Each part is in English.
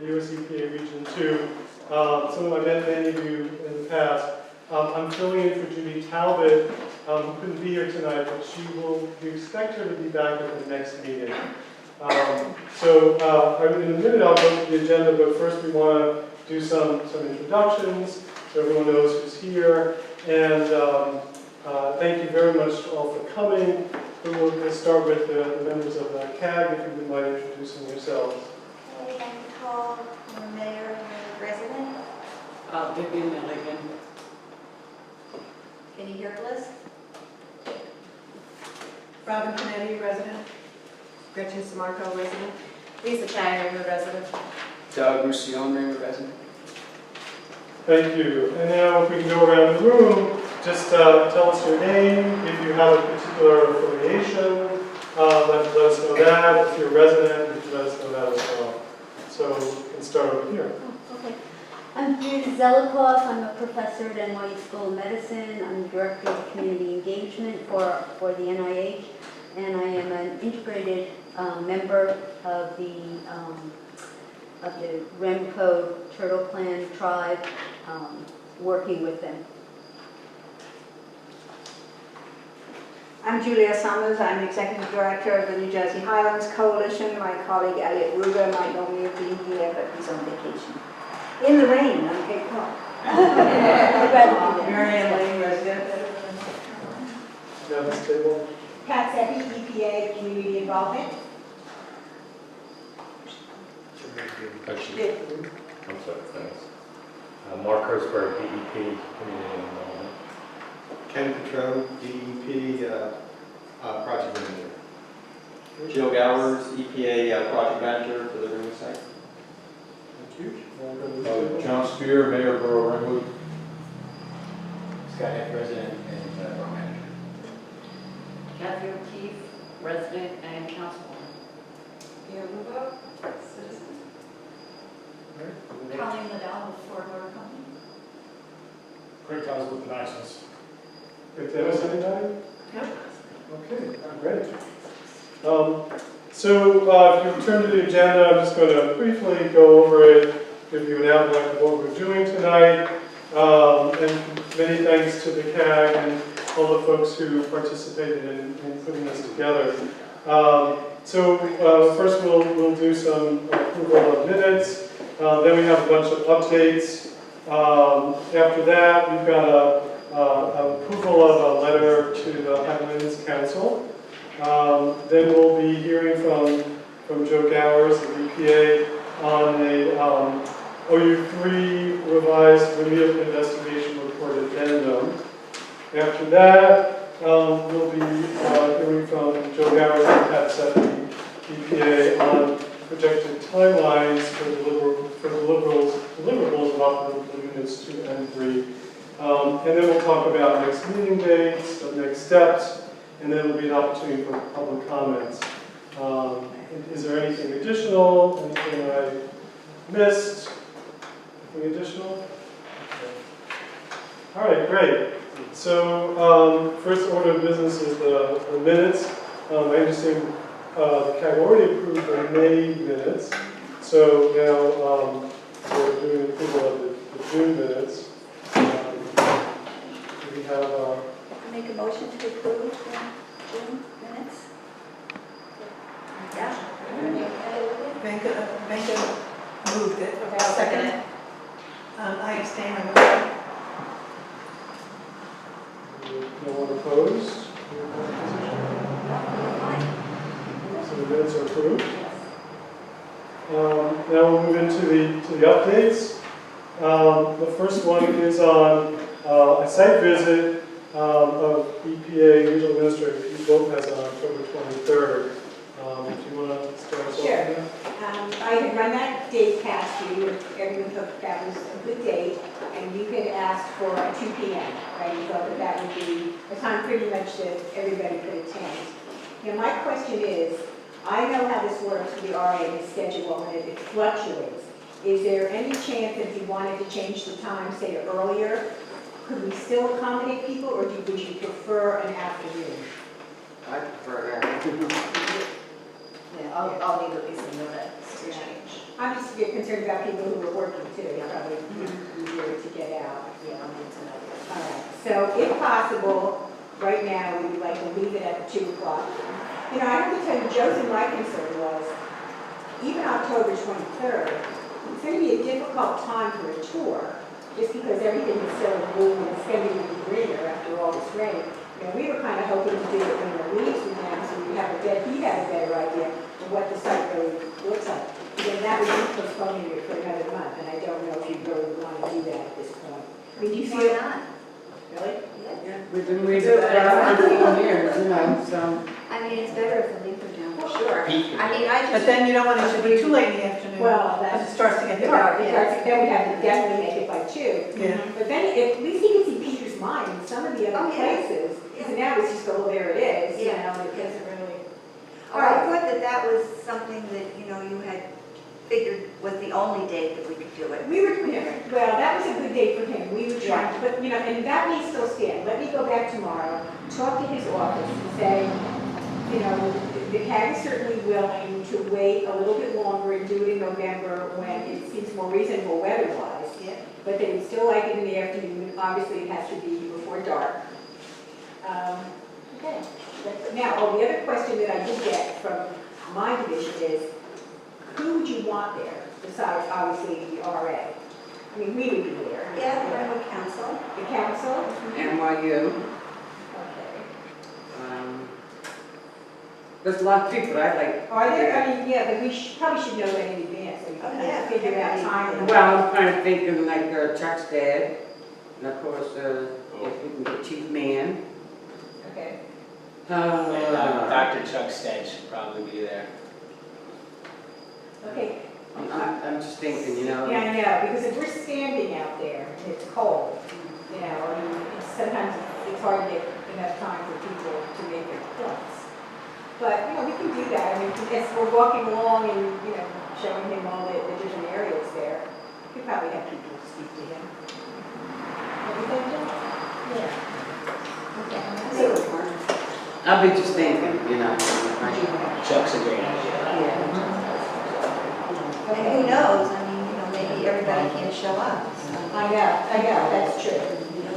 the US EPA Region 2. Some I've met many of you in the past. I'm filling in for Judy Talbot, who couldn't be here tonight, but we expect her to be back at the next meeting. In a minute I'll go through the agenda, but first we want to do some introductions so everyone knows who's here. And thank you very much all for coming. We'll start with the members of the CAG, if you would mind introducing yourselves. Okay, I'm Nicole, I'm a mayor and a resident. Vivian Milligan. Can you hear Bliss? Robin Panetti, resident. Gretchen Samarco, resident. Lisa Chang, I'm a resident. Doug Roussillon, resident. Thank you. And now if we can go around the room, just tell us your name, if you have a particular affiliation, let us know that. If you're a resident, you can let us know that as well. So we can start over here. Okay. I'm Judith Zelikoff. I'm a professor at NYU School of Medicine. I'm director of community engagement for the NIH, and I am an integrated member of the Remco Turtle Clan tribe, working with them. I'm Julia Summers. I'm Executive Director of the New Jersey Highlands Coalition. My colleague Elliot Ruger might normally have been here, but he's on vacation. In the rain on Cape Cod. Mary Ann Lane, resident. You have this table? Pat Seppi, EPA Community Involvement. I'm sorry, thanks. Mark Hertzberg, DEP, Community Involvement. Ken Petrone, DEP Project Manager. Jill Gowers, EPA Project Manager for the Ringwood site. Thank you. John Spear, Mayor of Borough Ringwood. Scott Heck, resident and Borough Manager. Kathy O'Keefe, resident and councilwoman. Pierre Lubo, citizen. Colleen Liddell with Ford Motor Company. Craig Towers with the Nationals. Great, Dennis, anybody? Yep. Okay, great. If you turn to the agenda, I'm just going to briefly go over it, give you an outline of what we're doing tonight, and many thanks to the CAG and all the folks who participated in putting this together. First we'll do some approval of minutes, then we have a bunch of updates. After that, we've got approval of a letter to the Highlands Council. Then we'll be hearing from Joe Gowers of EPA on the OU3 revised remedial investigation report addendum. After that, we'll be hearing from Joe Gowers and Pat Seppi, EPA, on projected timelines for deliverables of operational units 2 and 3. And then we'll talk about next meeting dates, the next steps, and then there'll be an opportunity for public comments. Is there anything additional? Anything I missed? Anything additional? Okay. All right, great. So first order of business is the minutes. I understand the CAG already approved the May minutes. So now we're doing approval of the June minutes. We have Make a motion to approve the June minutes. Yeah. Venka moved it. I'll second it. I abstain on the vote. no one opposed. So the minutes are approved. Now we'll move into the updates. The first one is on a site visit of EPA Regional Administrator Pete Lopez on October 23rd. Do you want to start us off? Sure. I had run that date past you, and everyone thought that was a good date, and you could ask for a 2 p.m., right? You thought that would be a time pretty much that everybody could attend. Now, my question is, I know how this works with the RA and the schedule, and it fluctuates. Is there any chance that if you wanted to change the time, say earlier, could we still accommodate people, or would you prefer an afternoon? I prefer that. Yeah, I'll need at least a minute to change. I'm just concerned about people who are working too, it's probably easier to get out, you know. All right, so if possible, right now, we would like to leave it at 2 o'clock. You know, I have to tell you, Joe's and my concern was, even October 23rd, it's going to be a difficult time for a tour, just because everything is so blue and it's going to be greener after all this rain. You know, we were kind of hoping to do it when the leaves were down, so he had a better idea of what the site really looks like. And then that would be postponing it for another month, and I don't know if you really want to do that at this point. I mean, do you Why feel? not? Really? We've been waiting for that for 15 years, you know, so. I mean, it's better if the leaves are down. Sure. I mean, I just. But then you don't want it to be too late in the afternoon. Well, Because it starts to get dark. Then we have to definitely make it by 2. Yeah. But then at least he can see Peter's mind in some of the other Oh, yeah. places. Because now it's just, oh, there it is, you Yeah. know, it doesn't really. Oh, I thought that that was something that, you know, you had figured was the only date that we could do it. We were, well, that was a good day for him. We were trying, but, you know, and that may still stand. Let me go back tomorrow, talk to his office and say, you know, the CAG is certainly willing to wait a little bit longer and do it in November when it seems more reasonable weather-wise. Yeah. But they would still like it in the afternoon. Obviously, it has to be before dark. Okay. Now, the other question that I did get from my division is, who would you want there besides obviously the RA? I mean, we would be there. Yeah, the Ringwood Council. The council? NYU. Okay. There's a lot of people I like. Are there, I mean, yeah, but we probably should know that in advance, so we Oh, can yeah. figure out time. Well, I'm kind of thinking like Chuck's dad, and of course, if we can get Chief Man. Okay. Dr. Chuck Stead should probably be there. Okay. I'm just thinking, you know. Yeah, I know, because if we're standing out there and it's cold, you know, I mean, sometimes it's hard to get enough time for people to make their points. But, you know, we can do that. I mean, as we're walking along and, you know, showing him all the different areas there, we could probably have people speak to him. What do you think, Joe? Yeah. Okay. So, I'll be just thinking, you know. Chuck's a great idea. Yeah. And who knows, I mean, you know, maybe everybody can't show up. So. I know, that's true.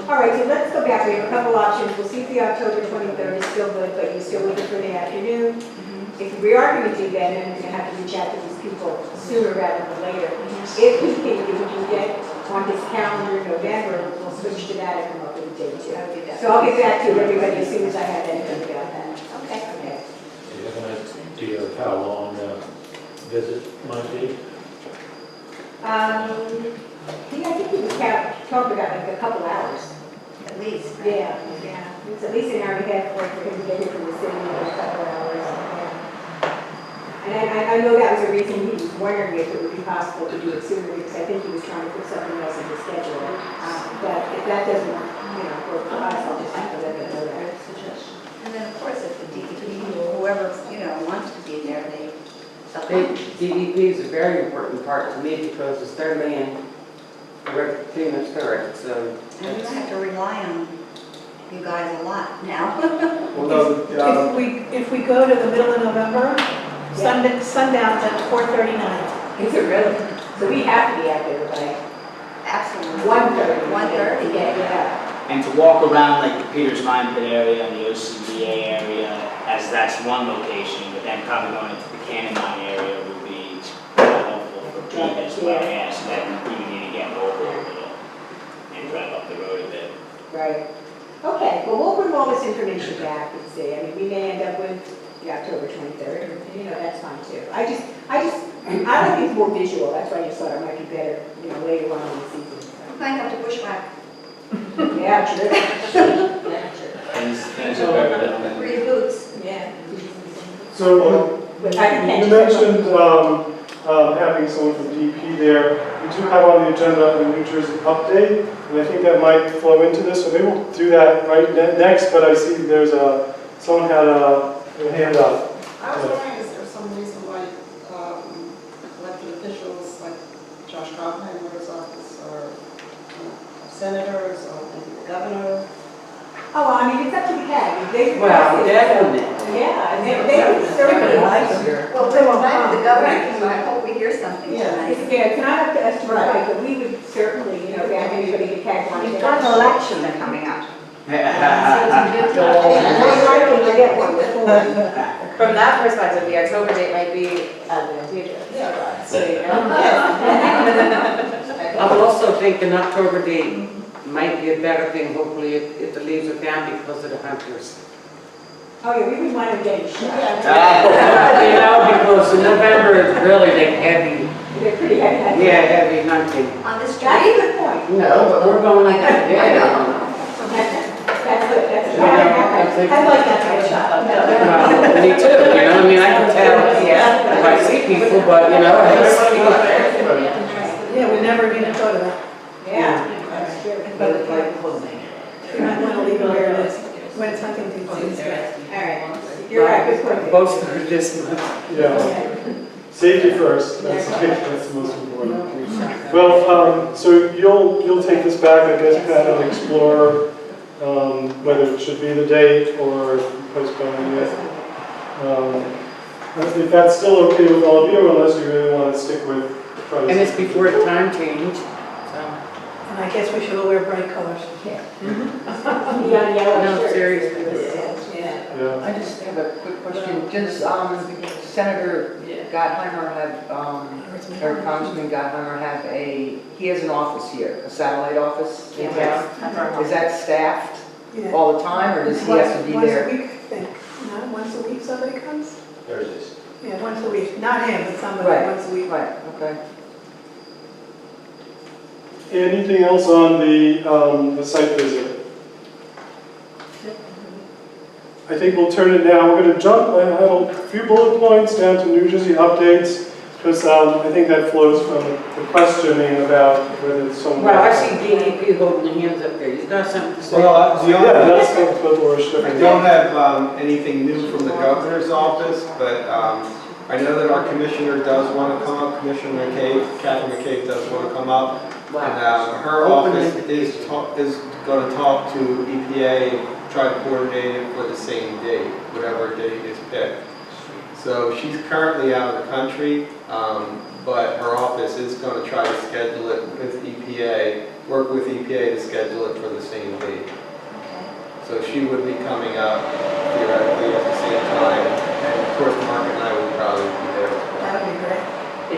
All right, so let's go back. We have a couple options. We'll see if the October 23rd is still good, but you're still looking for the afternoon. If we are going to do that, then we're going to have to reach out to these people sooner rather than later. If we can get on this calendar in November, we'll switch to that and come up with a date too. So I'll get back to everybody as soon as I have anything about that. Okay. Do you have an idea of how long the visit might be? I think we talked about like a couple hours. At least. Right? Yeah. It's at least an hour and a half for him to get here from the city in a couple of hours. Yeah. And I know that was the reason he was wondering if it would be possible to do it sooner, because I think he was trying to put something else in his schedule. But if that doesn't, you know, work for us, I'll just have to let them know that. And then, of course, if the DEP or whoever, you know, wants to be there, DEP is a very important part to me because it's their land. We're pretty much third, so. and you have to rely on you guys a lot now. Well, no, If we go to the middle of November, sundown's at 4:39. Is it really? So we have to be out there by Absolutely. 1:30. 1:30. Yeah. And to walk around like the Peters Mine Pit area and the OCBA area, as that's one location, but then probably going into the Cannon Mine area would be helpful for Pete as well, yeah, so that we would need to get over a little and drive up the road a bit. Right. Okay, well, we'll bring all this information back and see. I mean, we may end up with the October 23rd, and, you know, that's fine too. I like things more visual, that's why I just thought it might be better, you know, later on in the season. We might have to bushwhack Yeah, true. Yeah, true. Things are better than. for your boots. Yeah. So, But I can you mentioned having someone from DP there. We do have on the agenda a New Jersey update, and I think that might flow into this, so maybe we'll do that right next, but I see there's someone had a hand up. I was wondering, is there some reason why elected officials like Josh Gottheimer's office or senators or maybe the governor? Oh, well, I mean, it's up to the CAG. If they Well, request it, definitely. Yeah, and everybody likes it. Well, we're invited the governor, so I hope we hear something Yeah. tonight. Yeah, it's not up to us to Right. decide, but we would certainly, you know, if anybody to CAG one. You've got an election that's coming up. More likely to get one before. From that perspective, the October date might be advantageous. Yeah, right. So, you know. I would also think an October date might be a better thing, hopefully, if the leaves are down because of the hunters. Oh, yeah, we would want to get it shut. You know, because in November is really like heavy, They're pretty heavy. yeah, heavy hunting. On the That's street? a good point. No, but we're going like that, I That's good, that's good. I like that kind of shot. Well, me too, you know, I mean, I can tell, if I see people, but, you know, I just feel Yeah, we never even thought of that. Yeah, that's true. You might want to leave it where it is, when it's hunting season. All right, you're right, good point. both started this month. Yeah, safety first, that's the most important. Well, so you'll take this back, I guess, kind of explore whether it should be the date or postponing it. If that's still okay with all of you, unless you really want to stick with. And it's before the time change, so. And I guess we should all wear bright colors. Neon yellow No, shirt. seriously. Yeah. Yeah. I just have a quick question. Does Senator Gottheimer have, or Congressman Gottheimer have he has an office here, a satellite office in town? Is that staffed Yeah. all the time, or does he have to be Once there? a week, I think. No, once a week somebody comes? Thursdays. Yeah, once a week. Not him, but somebody Right. once a week. Right, okay. Anything else on the site visit? I think we'll turn it now. We're going to jump, I have a few bullet points down to New Jersey updates, because I think that flows from the questioning about whether someone... Well, I see DEP holding the hands up there. You got something to say? Well, the Yeah, only, that's what we're I shifting. don't have anything new from the governor's office, but I know that our commissioner does want to come up, Commissioner McCabe, Catherine McCabe does want to come up. Wow. And her office is going to talk to EPA and try to coordinate it for the same date, whatever date is picked. So she's currently out of the country, but her office is going to try to schedule it with EPA, work with EPA to schedule it for the same date. So she would be coming up theoretically at the same time, and of course Mark and I would probably be there. That would be great.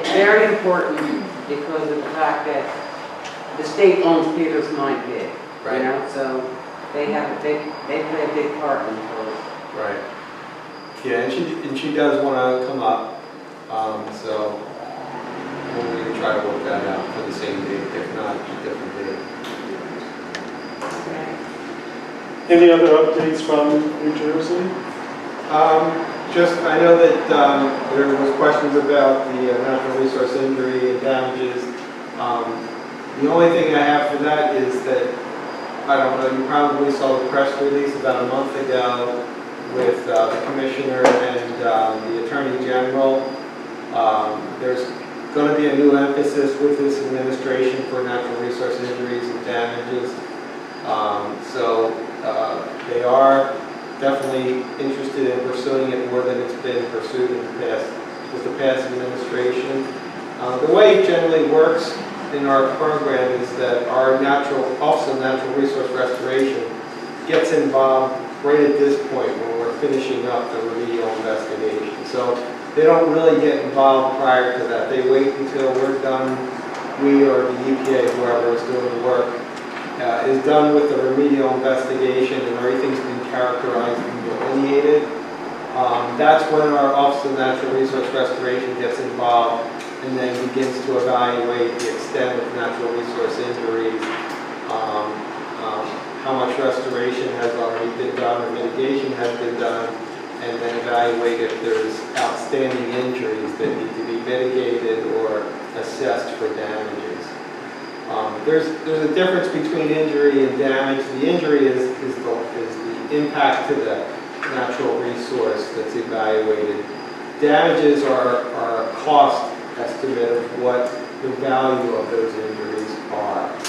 It's very important because of the fact that the state owns Peters Mine Pit, Right. you know, so they play a big part in this. Right. Yeah, and she does want to come up, so we'll really try to work that out for the same date, if not a different date. Any other updates from New Jersey? I know that there was questions about the natural resource injury and damages. The only thing I have for that is that, I don't know, you probably saw the press release about a month ago with the commissioner and the attorney general. There's going to be a new emphasis with this administration for natural resource injuries and damages. So they are definitely interested in pursuing it more than it's been pursued in the past, with the past administration. The way it generally works in our program is that our Office of Natural Resource Restoration gets involved right at this point when we're finishing up the remedial investigation. So they don't really get involved prior to that. They wait until we're done, we or the EPA, whoever is doing the work, is done with the remedial investigation and everything's been characterized and delineated. That's when our Office of Natural Resource Restoration gets involved and then begins to evaluate the extent of natural resource injuries, how much restoration has already been done or mitigation has been done, and then evaluate if there's outstanding injuries that need to be mitigated or assessed for damages. There's a difference between injury and damage. The injury is the impact to the natural resource that's evaluated. Damages are a cost estimate of what the value of those injuries are.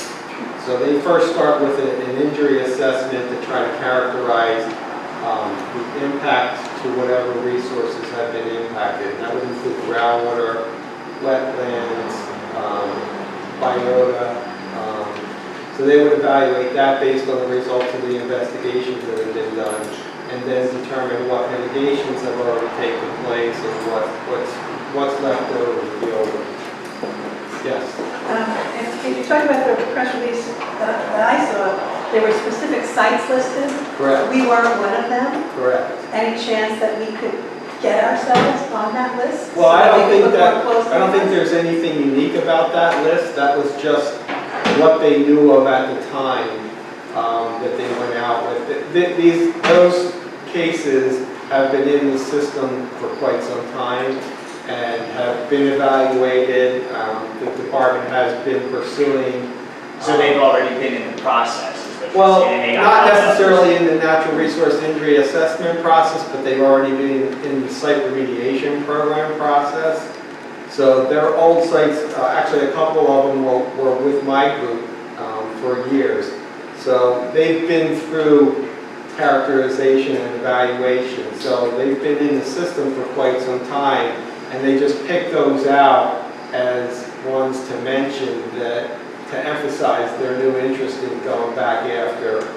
So they first start with an injury assessment to try to characterize the impact to whatever resources have been impacted. And that would include groundwater, wetlands, biota. So they would evaluate that based on the results of the investigations that have been done, and then determine what mitigations have already taken place and what's left over to be over. Yes. And you talked about the press release that I saw, there were specific sites listed. Correct. We weren't one of them. Correct. Any chance that we could get ourselves on that list? Well, so I don't we think could look more closely I don't at think it? there's anything unique about that list. That was just what they knew of at the time that they went out with. Those cases have been in the system for quite some time and have been evaluated. The department has been pursuing. So they've already been in the process, is what you're Well, saying, and they got not caught up. necessarily in the natural resource injury assessment process, but they've already been in the site remediation program process. So their old sites, actually a couple of them were with my group for years. So they've been through characterization and evaluation. So they've been in the system for quite some time, and they just picked those out as ones to mention that to emphasize their new interest in going back after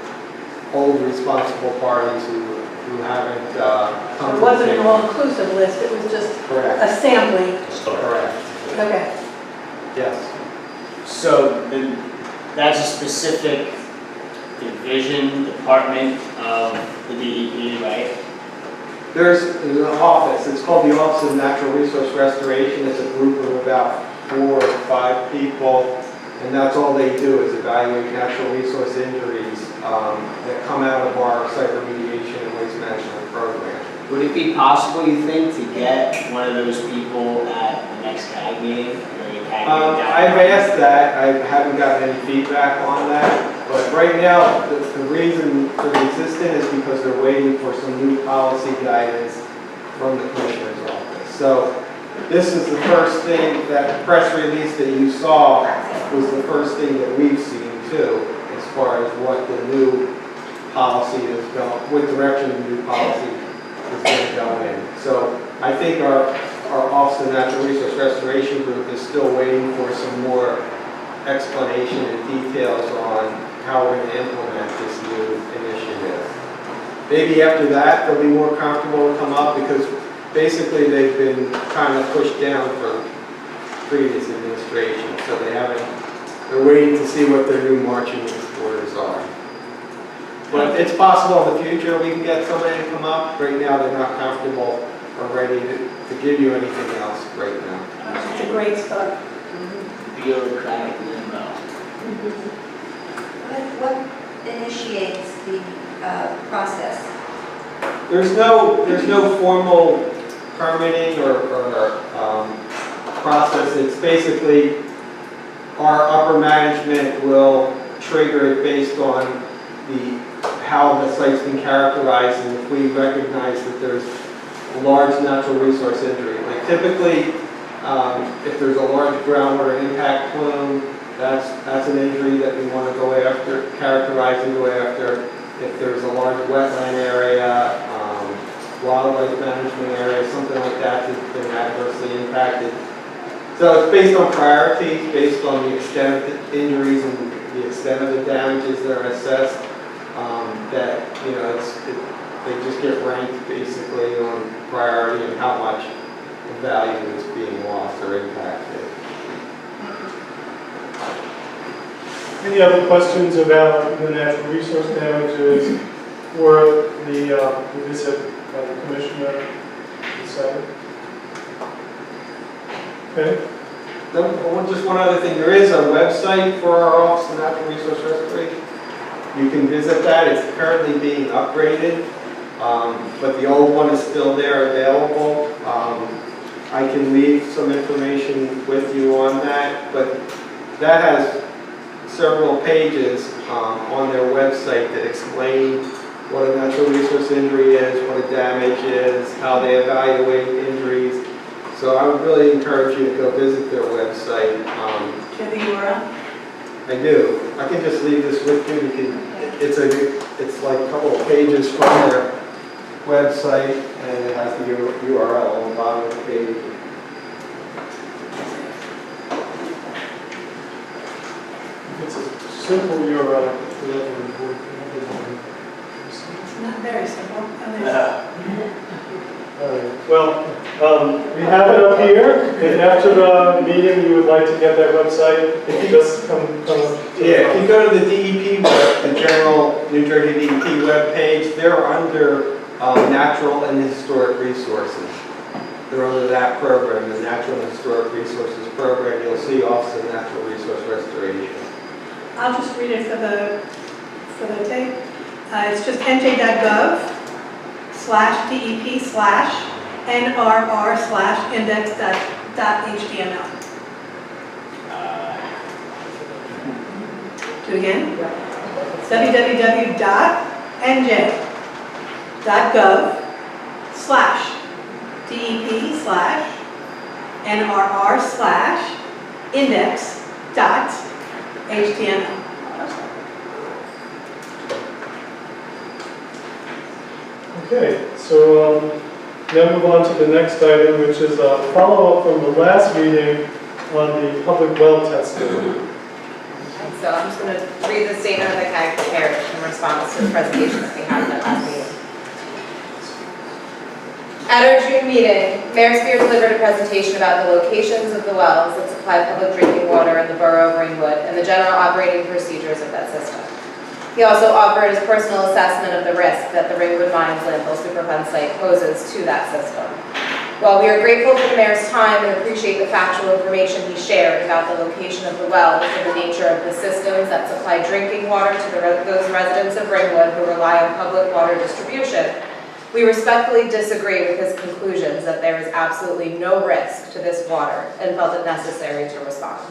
old responsible parties who haven't come to It the wasn't an table. all-inclusive list, it was just Correct. a sampling. Correct. Okay. Yes. So that's a specific division, department of the DEP, right? There's an office. It's called the Office of Natural Resource Restoration. It's a group of about 4 or 5 people. And that's all they do is evaluate natural resource injuries that come out of our site remediation and waste management program. Would it be possible, you think, to get one of those people at the next CAG meeting? Or a CAG meeting down I've there? asked that. I haven't gotten any feedback on that. But right now, the reason for the existence is because they're waiting for some new policy guidance from the Commissioner's office. So this is the first thing, that press release that you saw was the first thing that we've seen too, as far as what the new policy is going, what direction the new policy is going to go in. So I think our Office of Natural Resource Restoration group is still waiting for some more explanation and details on how we're going to implement this new initiative. Maybe after that they'll be more comfortable to come up, because basically they've been kind of pushed down from previous administration, so they're waiting to see what their new marching orders are. But it's possible in the future we can get somebody to come up. Right now they're not comfortable or ready to give you anything else right now. It's a great start. Bureaucratic limbo. What initiates the process? There's no formal permitting or process. It's basically our upper management will trigger it based on how the site's been characterized, and if we recognize that there's a large natural resource injury. Like typically, if there's a large groundwater impact plume, that's an injury that we want to go after, characterize and go after. If there's a large wetland area, wildlife management area, something like that that's been adversely impacted. So it's based on priorities, based on the extent of the injuries and the extent of the damages that are assessed. That they just get ranked basically on priority and how much value is being lost or impacted. Any other questions about the natural resource damages or the visit by the Commissioner decided? Okay. Just one other thing, there is a website for our Office of Natural Resource Restoration. You can visit that. It's currently being upgraded, but the old one is still there available. I can leave some information with you on that, but that has several pages on their website that explain what a natural resource injury is, what a damage is, how they evaluate injuries. So I would really encourage you to go visit their website. To the URL? I do. I can just leave this with you. It's like a couple of pages from website, and it has the URL on the bottom of the page. It's a simple URL. It's not very simple. Well, we have it up here. If after the meeting you would like to get that website, if you just come up to the Yeah, if you go to the DEP web, the general New Jersey DEP web page, they're under natural and historic resources. They're under that program, the Natural and Historic Resources Program. You'll see Office of Natural Resource Restoration. I'll just read it for the tape. It's just nj.gov/DEP/NRR/index.html. Do it again. www.nj.gov/DEP/NRR/index.html. Okay, so now move on to the next item, which is a follow-up from the last meeting on the public well testing. So I'm just going to read the statement of the CAG prepared in response to the presentation that we had at that last meeting. At our June meeting, Mayor Spear delivered a presentation about the locations of the wells that supply public drinking water in the borough of Ringwood and the general operating procedures of that system. He also offered his personal assessment of the risk that the Ringwood Mines landfill Superfund site poses to that system. While we are grateful for the mayor's time and appreciate the factual information he shared about the location of the wells and the nature of the systems that supply drinking water to those residents of Ringwood who rely on public water distribution, we respectfully disagree with his conclusions that there is absolutely no risk to this water and felt it necessary to respond.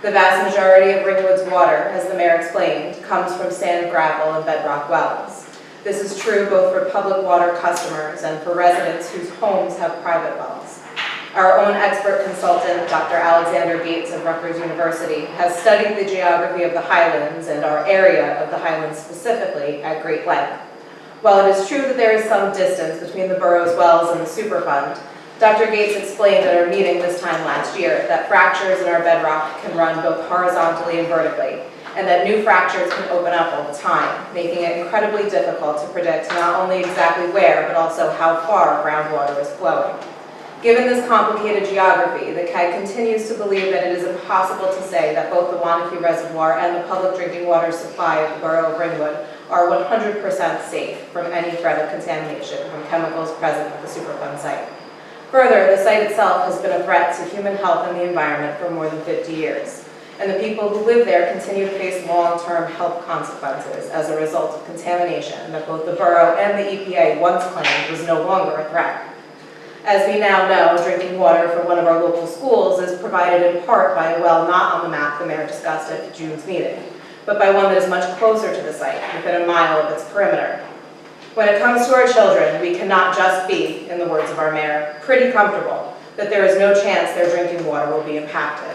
The vast majority of Ringwood's water, as the mayor explained, comes from sand, gravel, and bedrock wells. This is true both for public water customers and for residents whose homes have private wells. Our own expert consultant, Dr. Alexander Gates of Rutgers University, has studied the geography of the Highlands and our area of the Highlands specifically at great length. While it is true that there is some distance between the borough's wells and the Superfund, Dr. Gates explained at our meeting this time last year that fractures in our bedrock can run both horizontally and vertically, and that new fractures can open up all the time, making it incredibly difficult to predict not only exactly where, but also how far groundwater is flowing. Given this complicated geography, the CAG continues to believe that it is impossible to say that both the Wanakee Reservoir and the public drinking water supply of the borough of Ringwood are 100% safe from any threat of contamination from chemicals present at the Superfund site. Further, the site itself has been a threat to human health and the environment for more than 50 years, and the people who live there continue to face long-term health consequences as a result of contamination that both the borough and the EPA once claimed was no longer a threat. As we now know, drinking water for one of our local schools is provided in part by a well not on the map the mayor discussed at June's meeting, but by one that is much closer to the site, within a mile of its perimeter. When it comes to our children, we cannot just be, in the words of our mayor, pretty comfortable that there is no chance their drinking water will be impacted.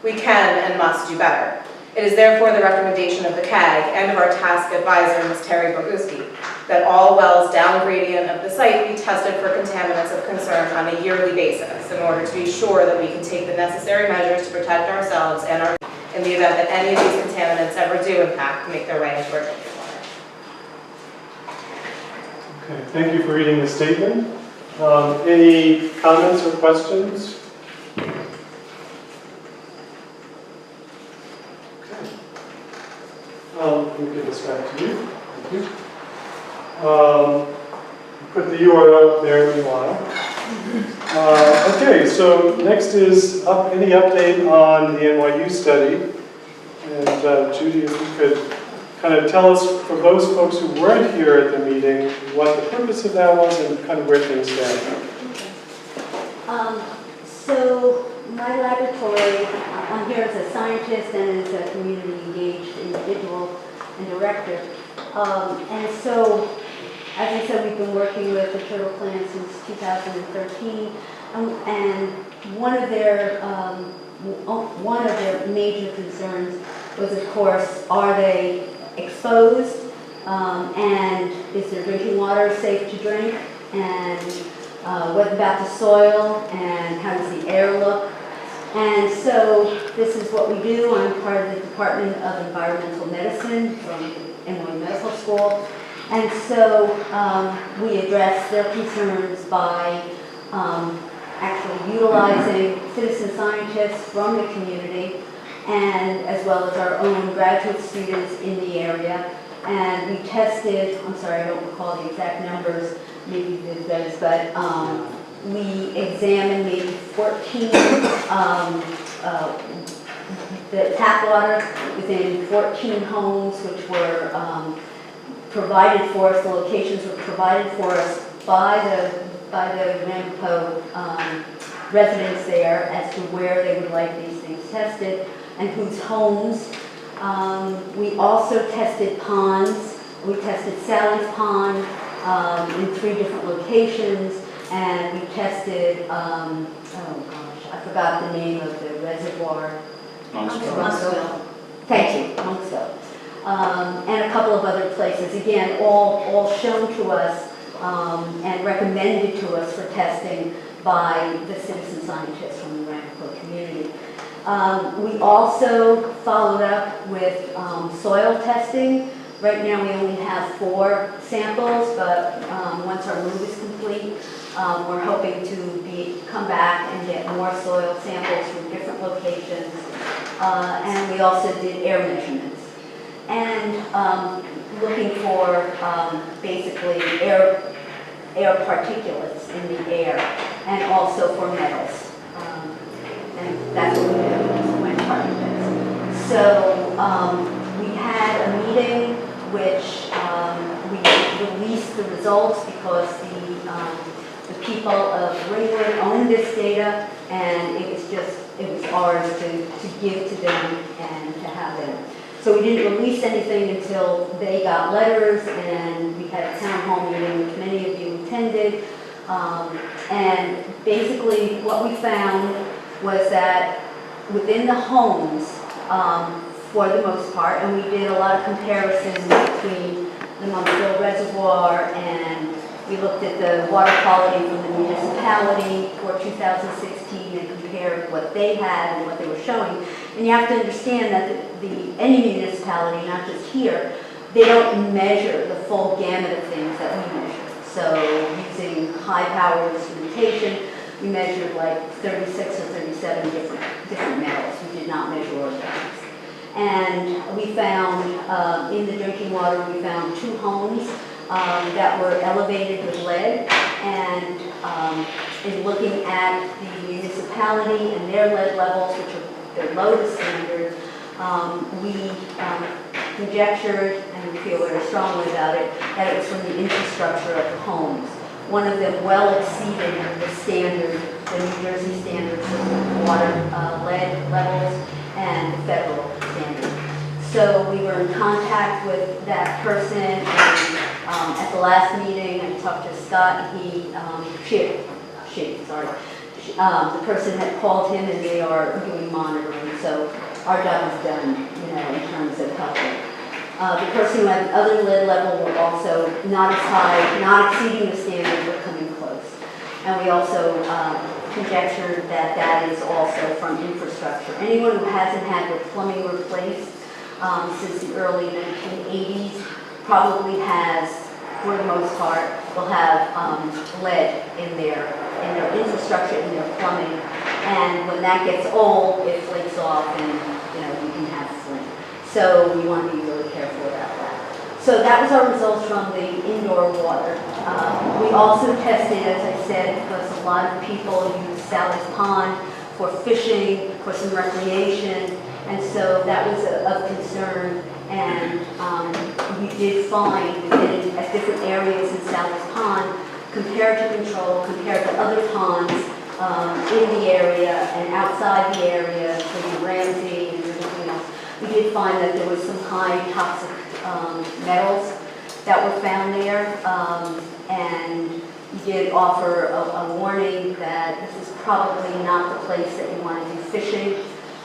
We can and must do better. It is therefore the recommendation of the CAG and of our task advisor, Ms. Terry Boguski, that all wells down gradient of the site be tested for contaminants of concern on a yearly basis in order to be sure that we can take the necessary measures to protect ourselves and our in the event that any of these contaminants ever do in fact make their way into our drinking water. Okay, thank you for reading the statement. Any comments or questions? Okay. Let me give this back to you. Thank you. Put the URL up there meanwhile. Okay, so next is any update on the NYU study. And Judy, if you could kind of tell us, for those folks who weren't here at the meeting, what the purpose of that was and kind of where things stand. So my laboratory, I'm here as a scientist and as a community engaged individual and director. And so, as I said, we've been working with the Turtle Clan since 2013, and one of their major concerns was, of course, are they exposed and is their drinking water safe to drink, and what about the soil, and how does the air look. And so this is what we do. I'm part of the Department of Environmental Medicine from NY Medical School. And so we address their concerns by actually utilizing citizen scientists from the community, and as well as our own graduate students in the area. And we tested, I'm sorry, I don't recall the exact numbers, maybe you did those, but we examined maybe 14 the tap water within 14 homes, which were provided for us, the locations were provided for us by the Ramapo residents there as to where they would like these things tested and whose homes. We also tested ponds. We tested Sally's Pond in 3 different locations, and we tested, oh gosh, I forgot the name of the reservoir. Monksville. Thank you, Monksville. And a couple of other places, again, all shown to us and recommended to us for testing by the citizen scientists from the Ramapo community. We also followed up with soil testing. Right now we only have 4 samples, but once our move is complete, we're hoping to come back and get more soil samples from different locations. And we also did air measurements. And looking for basically air particulates in the air, and also for metals. And that's what we did, went part of this. So we had a meeting which we released the results because the people of Ringwood own this data, and it was ours to give to them and to have them. So we didn't release anything until they got letters, and we had a town hall meeting which many of you attended. And basically what we found was that within the homes, for the most part, and we did a lot of comparisons between the Monksville Reservoir, and we looked at the water quality from the municipality for 2016 and compared what they had and what they were showing. And you have to understand that any municipality, not just here, they don't measure the full gamut of things that we measure. So using high-power instrumentation, we measured like 36 or 37 different metals. We did not measure organics. And we found, in the drinking water, we found 2 homes that were elevated with lead. And in looking at the municipality and their lead levels, which are below the standard, we conjectured, and we feel very strongly about it, that it was from the infrastructure of the homes. One of them well exceeded the standard, the New Jersey standard for water lead levels and the federal standard. So we were in contact with that person, and at the last meeting, I talked to Scott, the person had called him, and they are doing monitoring, so our job is done, in terms of helping. The person who had the other lead level were also not as high, not exceeding the standard, but coming close. And we also conjectured that that is also from infrastructure. Anyone who hasn't had their plumbing replaced since the early 1980s probably has, for the most part, will have lead in their infrastructure, in their plumbing. And when that gets old, it flakes off, and you can have flint. So we want to be really careful about that. So that was our results from the indoor water. We also tested, as I said, because a lot of people use Sally's Pond for fishing, for some recreation, and so that was of concern. And we did find within at different areas in Sally's Pond, compared to control, compared to other ponds in the area and outside the area, including Ramsey and everything else, we did find that there was some high toxic metals that were found there. And we did offer a warning that this is probably not the place that you want to do fishing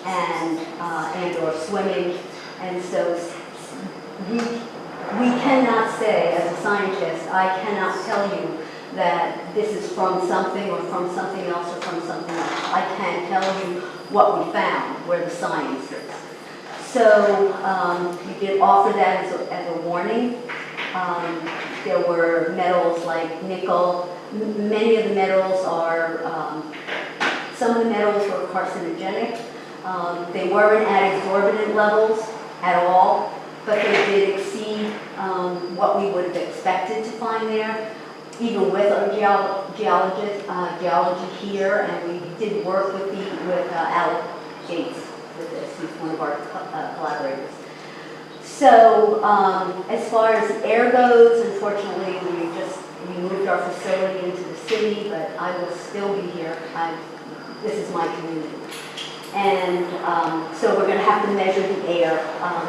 and or swimming. And so we we cannot say, as a scientist, I cannot tell you that this is from something or from something else or from something else. I can't tell you what we found, where the science is. So we did offer that as a warning. There were metals like nickel. Many of the metals are, some of the metals were carcinogenic. They weren't at exorbitant levels at all, but they did exceed what we would have expected to find there, even with our geology here, and we did work with Alec Gates with this. He's one of our collaborators. So as far as air goes, unfortunately, we moved our facility into the city, but I will still be here. This is my community. And so we're going to have to measure the air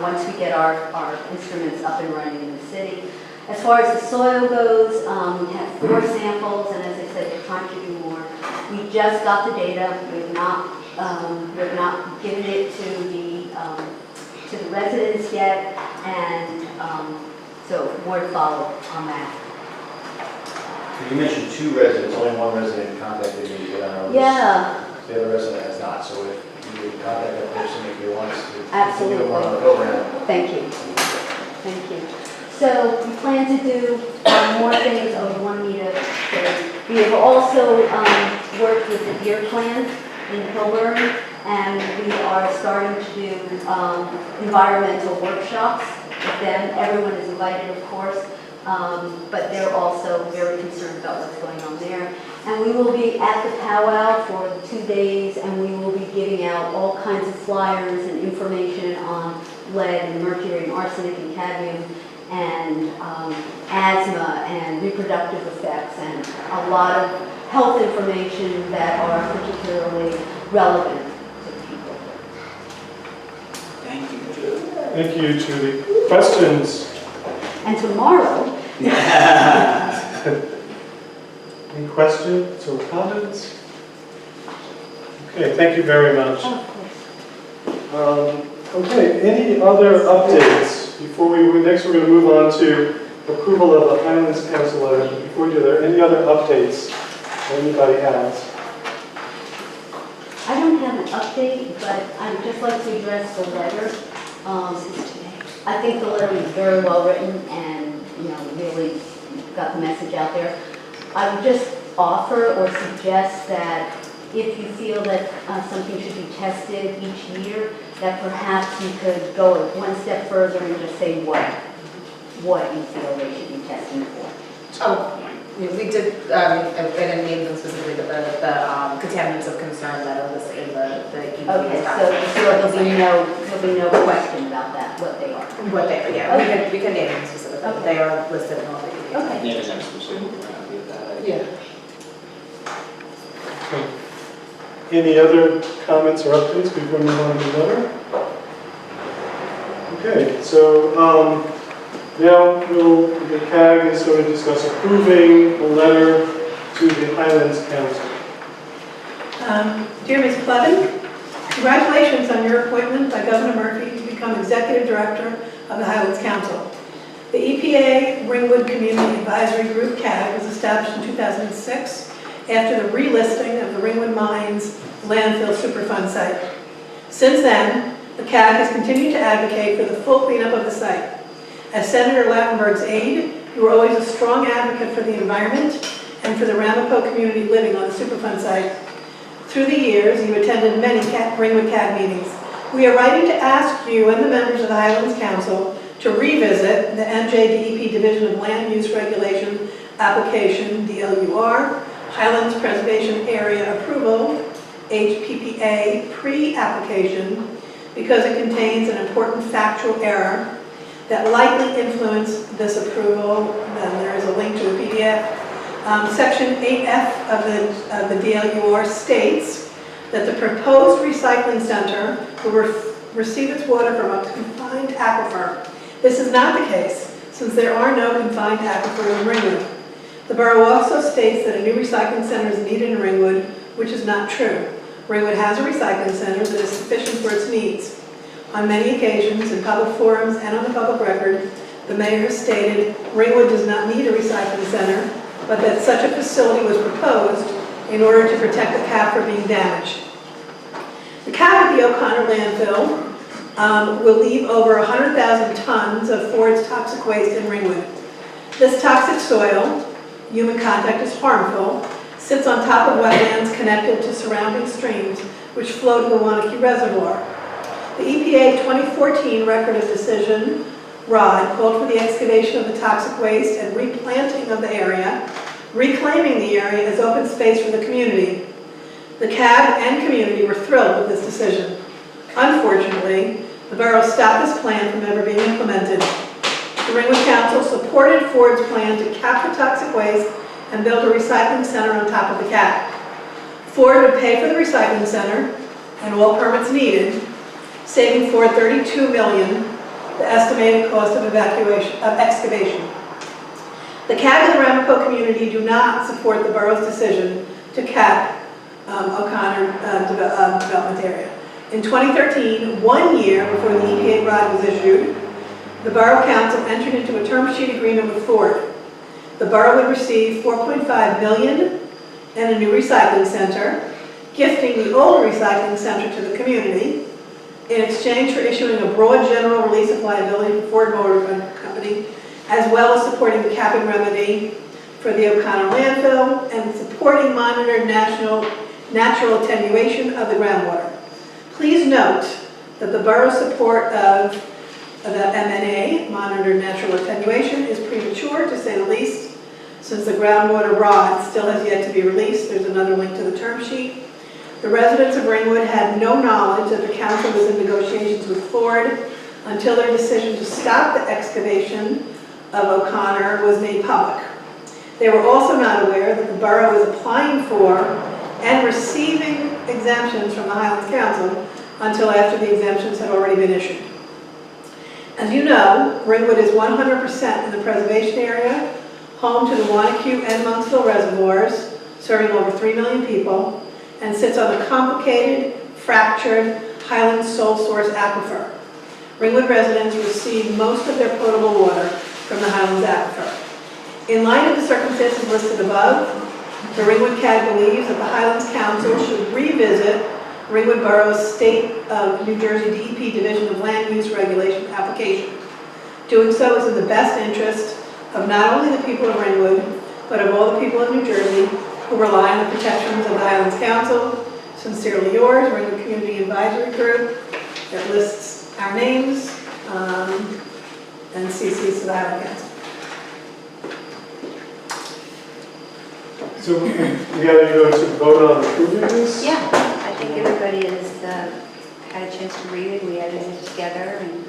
once we get our instruments up and running in the city. As far as the soil goes, we have 4 samples, and as I said, we're trying to do more. We just got the data. We've not given it to the residents yet, and so more to follow on that. You mentioned 2 residents, only 1 resident contacted me to get on our list. Yeah. The other resident has not, so if you would contact that person if you want us to Absolutely. continue on the program. Thank you. Thank you. So we plan to do more things. Oh, you wanted me to say. We have also worked with the Deer Clan in Hillbury, and we are starting to do environmental workshops with them. Everyone is invited, of course, but they're also very concerned about what's going on there. And we will be at the powwow for the 2 days, and we will be giving out all kinds of flyers and information on lead and mercury and arsenic and cadmium and asthma and reproductive effects and a lot of health information that are particularly relevant to people. Thank you, Julie. Thank you, Julie. Questions? And tomorrow, Any questions or comments? Okay, thank you very much. Okay, any other updates before we move? Next, we're going to move on to approval of the Highlands Council letter. Before we do, are there any other updates that anybody has? I don't have an update, but I'd just like to address the letter. I think the letter was very well written and, really got the message out there. I would just offer or suggest that if you feel that something should be tested each year, that perhaps you could go 1 step further and just say what you feel they should be testing for. Oh, we did, I didn't name them specifically, but the contaminants of concern that are listed in the EPA. Okay, so there'll be no question about that, what they are. What they are, yeah, Okay. we can name them specifically. Okay. They are listed in all the EPA. Okay. Never done some sort of that. Yeah. Any other comments or updates before we move on to the letter? Okay, so now the CAG is going to discuss approving the letter to the Highlands Council. Dear Ms. Plevin, congratulations on your appointment by Governor Murphy to become Executive Director of the Highlands Council. The EPA Ringwood Community Advisory Group, CAG, was established in 2006 after the relisting of the Ringwood Mines landfill Superfund site. Since then, the CAG has continued to advocate for the full cleanup of the site. As Senator Lautenberg's aide, you were always a strong advocate for the environment and for the Ramapo community living on the Superfund site. Through the years, you attended many Ringwood CAG meetings. We are writing to ask you and the members of the Highlands Council to revisit the NJ Division of Land Use Regulation application, DLUR, Highlands Preservation Area Approval, HPPA pre-application, because it contains an important factual error that likely influenced this approval. Then there is a link to a PDF. Section 8F of the DLUR states that the proposed recycling center will receive its water from a confined aquifer. This is not the case, since there are no confined aquifers in Ringwood. The borough also states that a new recycling center is needed in Ringwood, which is not true. Ringwood has a recycling center that is sufficient for its needs. On many occasions, in public forums and on the public record, the mayor has stated Ringwood does not need a recycling center, but that such a facility was proposed in order to protect the cap from being damaged. The cap at the O'Connor landfill will leave over 100,000 tons of Ford's toxic waste in Ringwood. This toxic soil, human contact is harmful, sits on top of wetlands connected to surrounding streams which flow to the Wanakee Reservoir. The EPA 2014 Record of Decision, ROD, called for the excavation of the toxic waste and replanting of the area, reclaiming the area as open space for the community. The CAG and community were thrilled with this decision. Unfortunately, the borough stopped this plan from ever being implemented. The Ringwood Council supported Ford's plan to cap the toxic waste and build a recycling center on top of the cap. Ford would pay for the recycling center and all permits needed, saving Ford $32 million, the estimated cost of excavation. The CAG and the Ramapo community do not support the borough's decision to cap O'Connor development area. In 2013, 1 year before the EPA ROD was issued, the Borough Council entered into a term sheet agreement with Ford. The borough would receive $4.5 million and a new recycling center, gifting the old recycling center to the community in exchange for issuing a broad general release of liability for Ford Motor Company, as well as supporting the capping remedy for the O'Connor landfill and supporting monitored natural attenuation of the groundwater. Please note that the borough's support of the MNA, monitored natural attenuation, is premature to say the least, since the groundwater rod still has yet to be released. There's another link to the term sheet. The residents of Ringwood had no knowledge that the council was in negotiations with Ford until their decision to stop the excavation of O'Connor was made public. They were also not aware that the borough was applying for and receiving exemptions from the Highlands Council until after the exemptions had already been issued. As you know, Ringwood is 100% in the preservation area, home to the Wanakee and Monksville reservoirs, serving over 3 million people, and sits on a complicated, fractured Highlands sole source aquifer. Ringwood residents receive most of their potable water from the Highlands aquifer. In light of the circumstances listed above, the Ringwood CAG believes that the Highlands Council should revisit Ringwood Borough's State of New Jersey DEP Division of Land Use Regulation application. Doing so is in the best interest of not only the people of Ringwood, but of all the people of New Jersey who rely on the protections of the Highlands Council. Sincerely yours, Ringwood Community Advisory Group, that lists our names and CCs to the Highlands Council. So we are going to vote on approving this? Yeah, I think everybody has had a chance to read it. We edited it together, and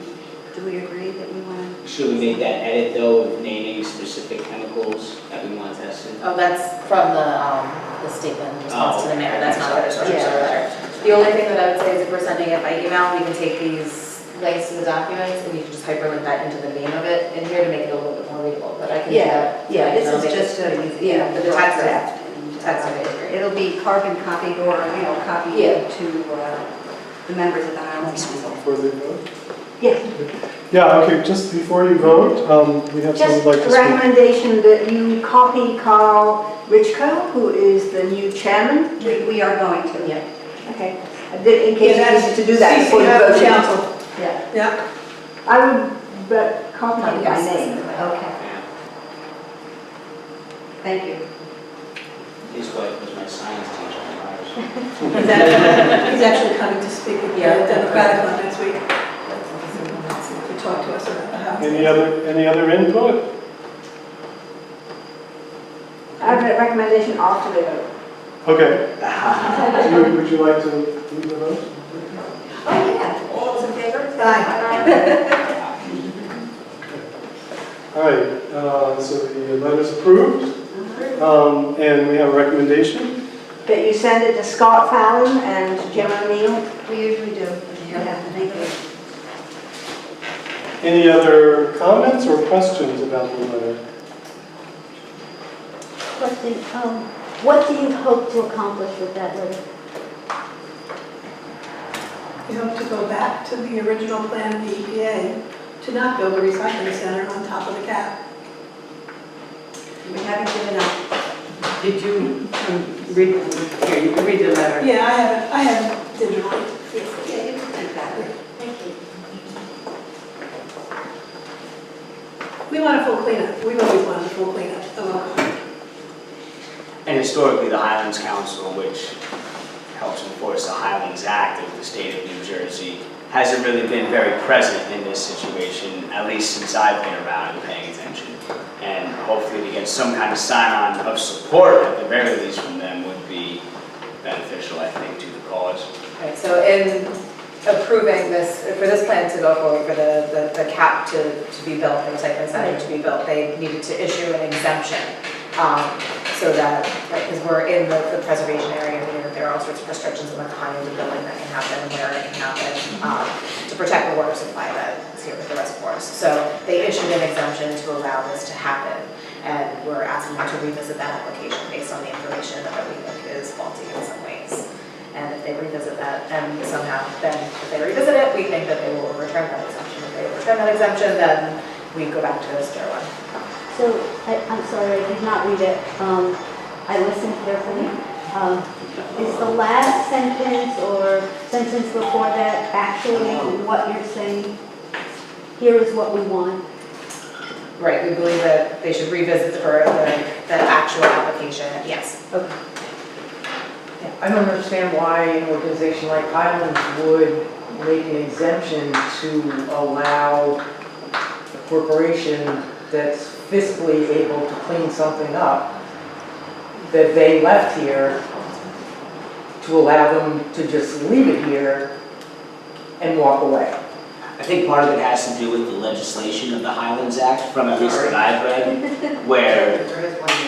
do we agree that we want to? Should we make that edit though of naming specific chemicals that we want tested? Oh, that's from the statement in response to the mayor, that's not the resource Yeah. letter. The only thing that I would say is if we're sending it by email, we can take these links to the documents and you can just hyperlink that into the name of it in here to make it a little bit more readable, but I can do that. Yeah, I'll this make is just it- a, the text is great. It'll be carbon copied or, copied Yeah. to the members of the Highlands Council. Before they vote? Yes. Yeah, okay, just before you vote, we have someone Just who'd like a to speak. recommendation that you copy Carl Richko, who is the new chairman. We are going to. Yeah. Okay. In case you needed to do that before you CC vote. of the council. Yeah. Yeah. I would, but copy Not it by yes, name. Okay. Thank you. His wife was my science teacher in Irish. He's actually coming to speak at the Yeah. Democratic Club next week to talk to us about the house. Any other input? I have a recommendation after the vote. Okay. Would you like to lead the vote? Oh, yeah. All those in favor? Aye. All right, so the letter's approved, and we have a recommendation. That you send it to Scott Fallon and Jim O'Neill. We usually do. Yeah, thank you. Any other comments or questions about the letter? Question, what do you hope to accomplish with that letter? We hope to go back to the original plan of the EPA to not build a recycling center on top of the cap. We haven't given up. Did you read, here, you can read the letter. Yeah, I have it digitally. Yeah, you can think that way. Thank you. We want a full cleanup. We've always wanted a full cleanup of our. And historically, the Highlands Council, which helps enforce the Highlands Act of the state of New Jersey, hasn't really been very present in this situation, at least since I've been around and paying attention. And hopefully to get some kind of sign-on of support, at the very least from them, would be beneficial, I think, to the cause. Right, so in approving this, for this plan to go forward, for the cap to be built, the recycling center to be built, they needed to issue an exemption. So that, right, because we're in the preservation area, meaning that there are all sorts of restrictions on the kind of building that can happen and where it can happen, to protect the water supply that is here with the reservoirs. So they issued an exemption to allow this to happen, and we're asking them to revisit that application based on the information that we think is faulty in some ways. And if they revisit that, and somehow, then if they revisit it, we think that they will return that exemption. If they return that exemption, then we go back to square one. So, I'm sorry, I did not read it. I listened carefully. Is the last sentence or sentence before that actually what you're saying? Here is what we want. Right, we believe that they should revisit the actual application, yes. Okay. I don't understand why an organization like Highlands would make an exemption to allow a corporation that's fiscally able to clean something up that they left here, to allow them to just leave it here and walk away. I think part of it has to do with the legislation of the Highlands Act, from at least what I've read, where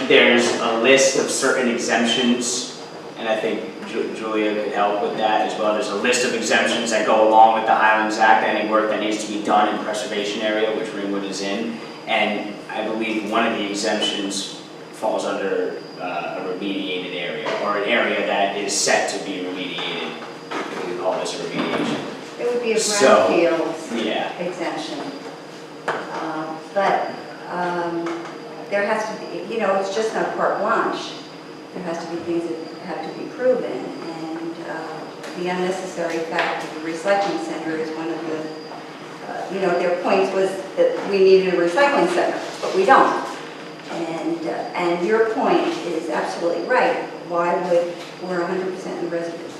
there's a list of certain exemptions, and I think Julia could help with that as well. There's a list of exemptions that go along with the Highlands Act, any work that needs to be done in preservation area, which Ringwood is in, and I believe one of the exemptions falls under a remediated area, or an area that is set to be remediated. We call this a remediation. It would be a So, brownfields yeah. exemption. But there has to be, it's just not carte blanche. There has to be things that have to be proven. And the unnecessary fact of the recycling center is one of the, their points was that we needed a recycling center, but we don't. And your point is absolutely right. Why would, we're 100% in the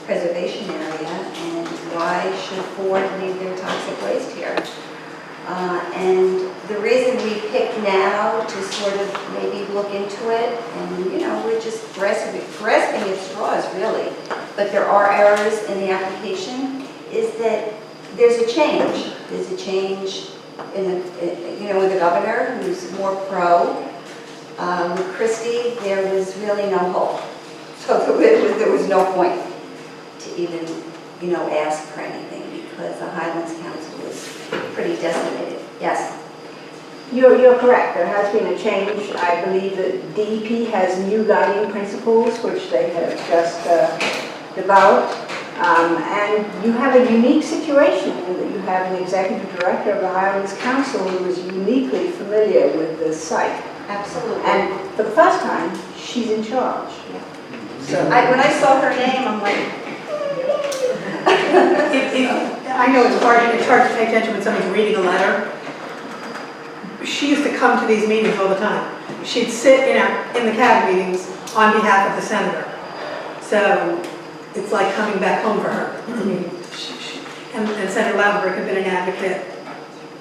preservation area, and why should Ford leave their toxic waste here? And the reason we pick now to sort of maybe look into it, and we're just grasping at straws really, but there are errors in the application, is that there's a change. There's a change in with the governor, who's more pro. With Christie, there was really no hope. So there was no point to even, ask for anything, because the Highlands Council was pretty decimated. Yes? You're correct. There has been a change. I believe that DEP has new guiding principles, which they have just developed. And you have a unique situation in that you have an executive director of the Highlands Council who is uniquely familiar with the site. Absolutely. And for the first time, she's in charge. So when I saw her name, I'm like, I know it's hard to pay attention when someone's reading a letter. She used to come to these meetings all the time. She'd sit in the CAG meetings on behalf of the senator. So it's like coming back home for her. I mean, and Senator Lautenberg had been an advocate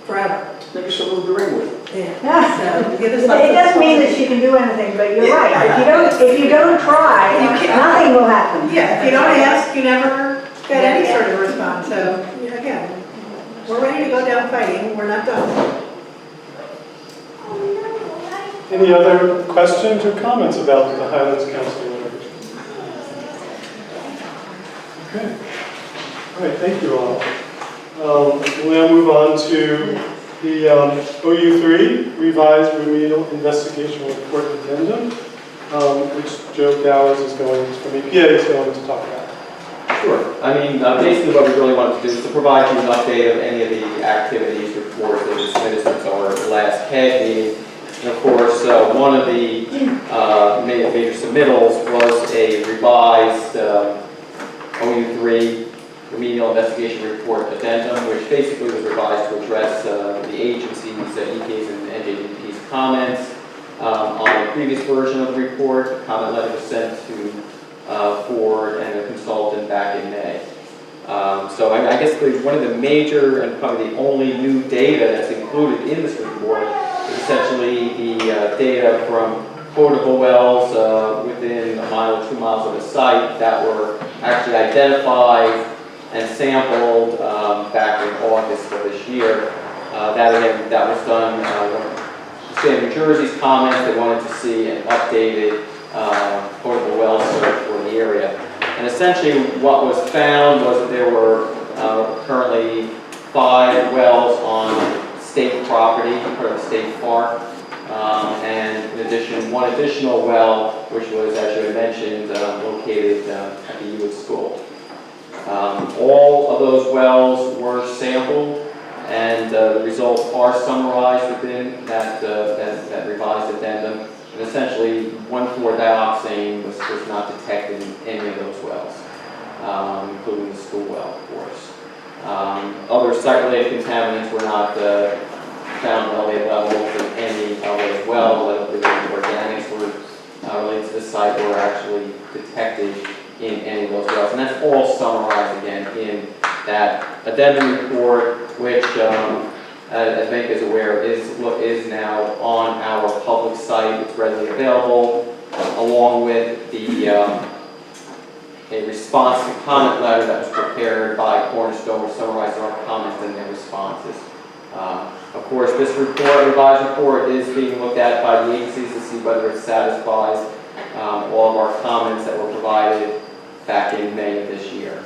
forever. Maybe she'll move to Ringwood. Yeah. So, it doesn't mean that she can do anything, but you're right. If you don't try, nothing will happen. Yeah, if you don't ask, you never get any sort of response. So again, we're ready to go down fighting. We're not done. Any other questions or comments about the Highlands Council letter? Okay. All right, thank you all. We'll now move on to the OU3 Revised Remedial Investigation Report Addendum, which Joe Gowers from EPA is going to talk about. Sure. I mean, basically what we really wanted to do is to provide you an update of any of the activities, reports that we submitted since our last CAG meeting. And of course, one of the major submittals was a revised OU3 remedial investigation report addendum, which basically was revised to address the agency's, EPA's and NJDP's comments on the previous version of the report. The comment letter was sent to Ford and a consultant back in May. So I guess one of the major and probably the only new data that's included in this report is essentially the data from potable wells within a mile or 2 miles of the site that were actually identified and sampled back in August of this year. That was done, the state of New Jersey's comments. They wanted to see an updated potable well search for the area. And essentially what was found was that there were currently 5 wells on state property, part of the state park, and in addition, 1 additional well, which was, as you had mentioned, located at the Hewitt School. All of those wells were sampled, and the results are summarized within that revised addendum. And essentially, 1,4-dioxane was not detected in any of those wells, including the school well, of course. Other site-related contaminants were not found at elevated levels in any elevated well. The organics were related to the site were actually detected in any of those wells. And that's all summarized again in that addendum report, which, as Venk is aware, is now on our public site. It's readily available, along with a response to comment letter that was prepared by Cornerstone, which summarizes our comments and their responses. Of course, this report, revised report, is being looked at by the agencies to see whether it satisfies all of our comments that were provided back in May of this year.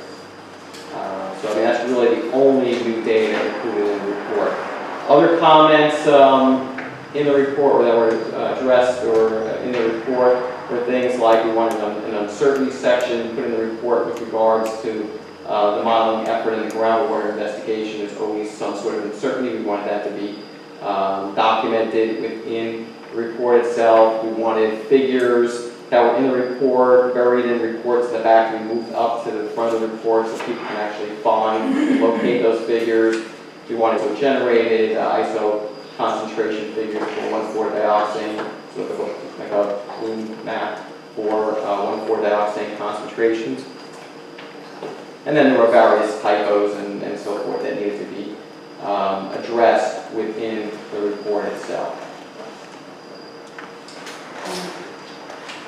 So I mean, that's really the only new data included in the report. Other comments in the report that were addressed or in the report were things like we wanted an uncertainty section put in the report with regards to the modeling effort and the groundwater investigation. There's always some sort of uncertainty. We wanted that to be documented within the report itself. We wanted figures that were in the report, buried in reports in the back. We moved up to the front of the report so people can actually find, locate those figures. We wanted to generated ISO concentration figures for 1,4-dioxane, so like a blue map for 1,4-dioxane concentrations. And then there were various typos and so forth that needed to be addressed within the report itself.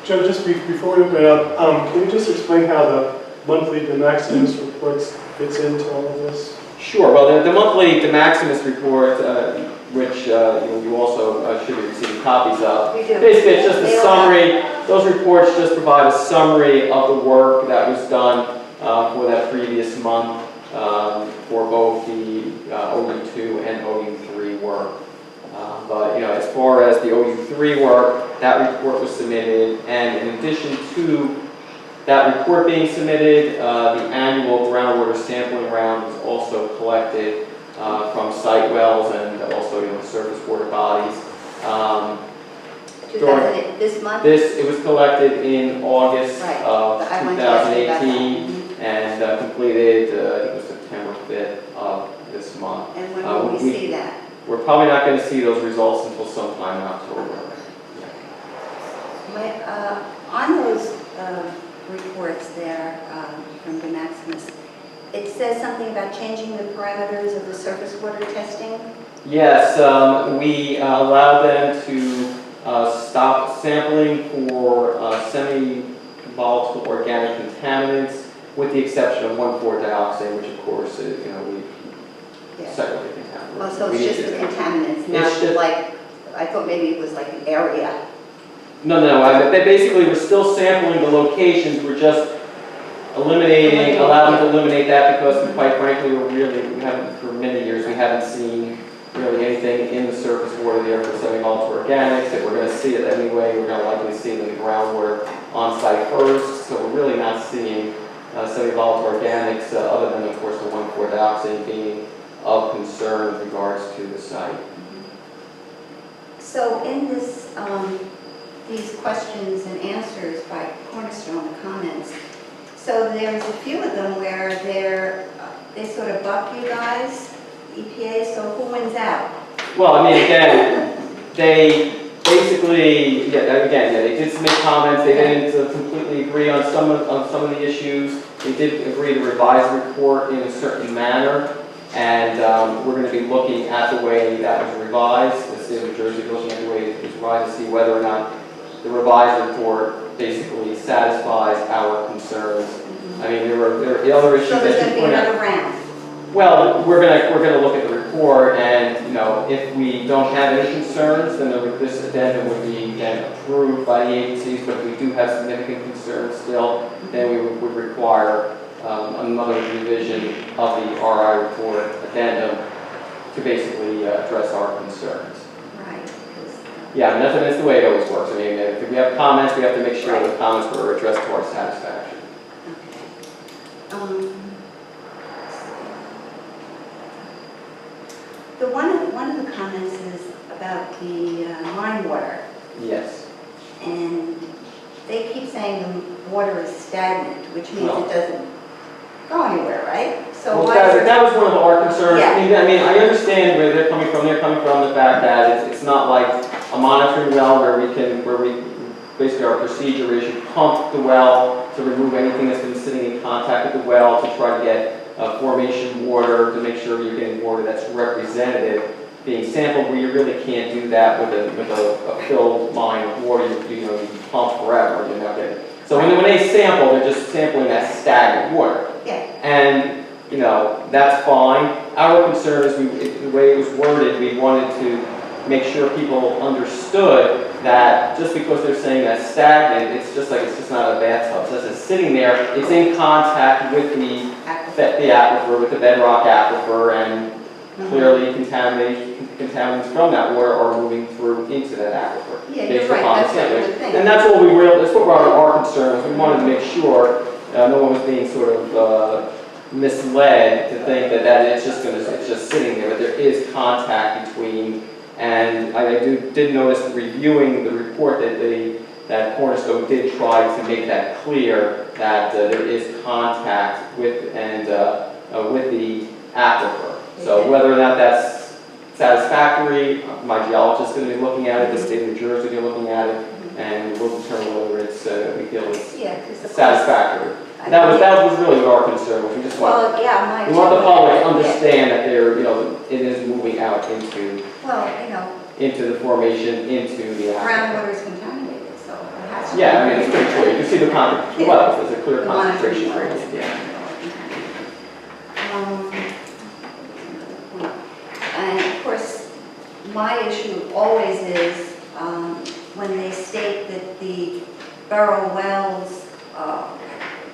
Joe, just before we open it up, can you just explain how the monthly de maximis reports fits into all of this? Sure. Well, the monthly de maximis report, which you also should be receiving copies of, basically it's just a summary. Those reports just provide a summary of the work that was done for that previous month for both the OU2 and OU3 work. But as far as the OU3 work, that report was submitted, and in addition to that report being submitted, the annual groundwater sampling round was also collected from site wells and also the surface water bodies. This month? It was collected in August Right. of I went to ask you about 2018 and completed, I think it was September 5th of this month. And when will we see that? We're probably not going to see those results until sometime in October. On those reports there from the Maximus, it says something about changing the parameters of the surface water testing? Yes, we allowed them to stop sampling for semi-volatile organic contaminants, with the exception of 1,4-dioxane, which of course is, we separately contaminate. Oh, so it's just the contaminants, not like, I thought maybe it was like an area. No, they basically were still sampling the locations. We're just allowed them to eliminate that because, quite frankly, we haven't, for many years, we haven't seen really anything in the surface water there for semi-volatile organics. If we're going to see it anyway, we're going to likely see it in the groundwater on site first. So we're really not seeing semi-volatile organics, other than, of course, the 1,4-dioxane being of concern with regards to the site. So in this, these questions and answers by Cornerstone, the comments, so there's a few of them where they sort of buck you guys, EPA, so who wins out? Well, I mean, again, they basically, they did submit comments. They didn't completely agree on some of the issues. They did agree to revise the report in a certain manner, and we're going to be looking at the way that was revised. The state of New Jersey is looking at the way it was revised to see whether or not the revised report basically satisfies our concerns. I mean, there were other issues So there's that going to you be pointed another out. round? Well, we're gonna look at the report, and if we don't have any concerns, then this addendum would be then approved by the agencies. But if we do have significant concerns still, then we would require another revision of the RI report addendum to basically address our concerns. Right. Yeah, and that's the way it always works. I mean, if we have comments, we have to make sure the comments were addressed to our satisfaction. Okay. One of the comments is about the mine water, Yes. and they keep saying the water is stagnant, which means No. it doesn't go anywhere, right? So Well, why is it? that was one of our concerns. Yeah. I mean, I understand where they're coming from. They're coming from the fact that it's not like a monitoring well where we basically our procedure is you pump the well to remove anything that's been sitting in contact with the well to try to get formation water to make sure you're getting water that's representative being sampled, where you really can't do that with a filled mine of water. You pump forever. You're not getting. So when they sample, they're just sampling that stagnant water. Yeah. And that's fine. Our concern is the way it was worded, we wanted to make sure people understood that just because they're saying that's stagnant, it's just not a bathtub. So it's sitting there, it's in contact with the aquifer, with the bedrock aquifer, and clearly contaminants from that water are moving through into that aquifer. Yeah, based you're right, upon that's the what sampling. we're thinking. And that's what our concern was. We wanted to make sure no one was being sort of misled to think that it's just sitting there, but there is contact between. And I did notice reviewing the report that Cornerstone did try to make that clear that there is contact with the aquifer. So whether or not that's satisfactory, my geologist is going to be looking at it. The state of New Jersey will be looking at it, and we'll determine whether we feel it's satisfactory. That was really what our concern was. We just want we want the public to understand that it is moving out into the formation, into the aquifer. Groundwater is contaminated, so it has to. Yeah, I mean it's pretty clear. You can see the wells. There's a clear concentration gradient. Yeah. And of course, my issue always is when they state that the Burrow Wells,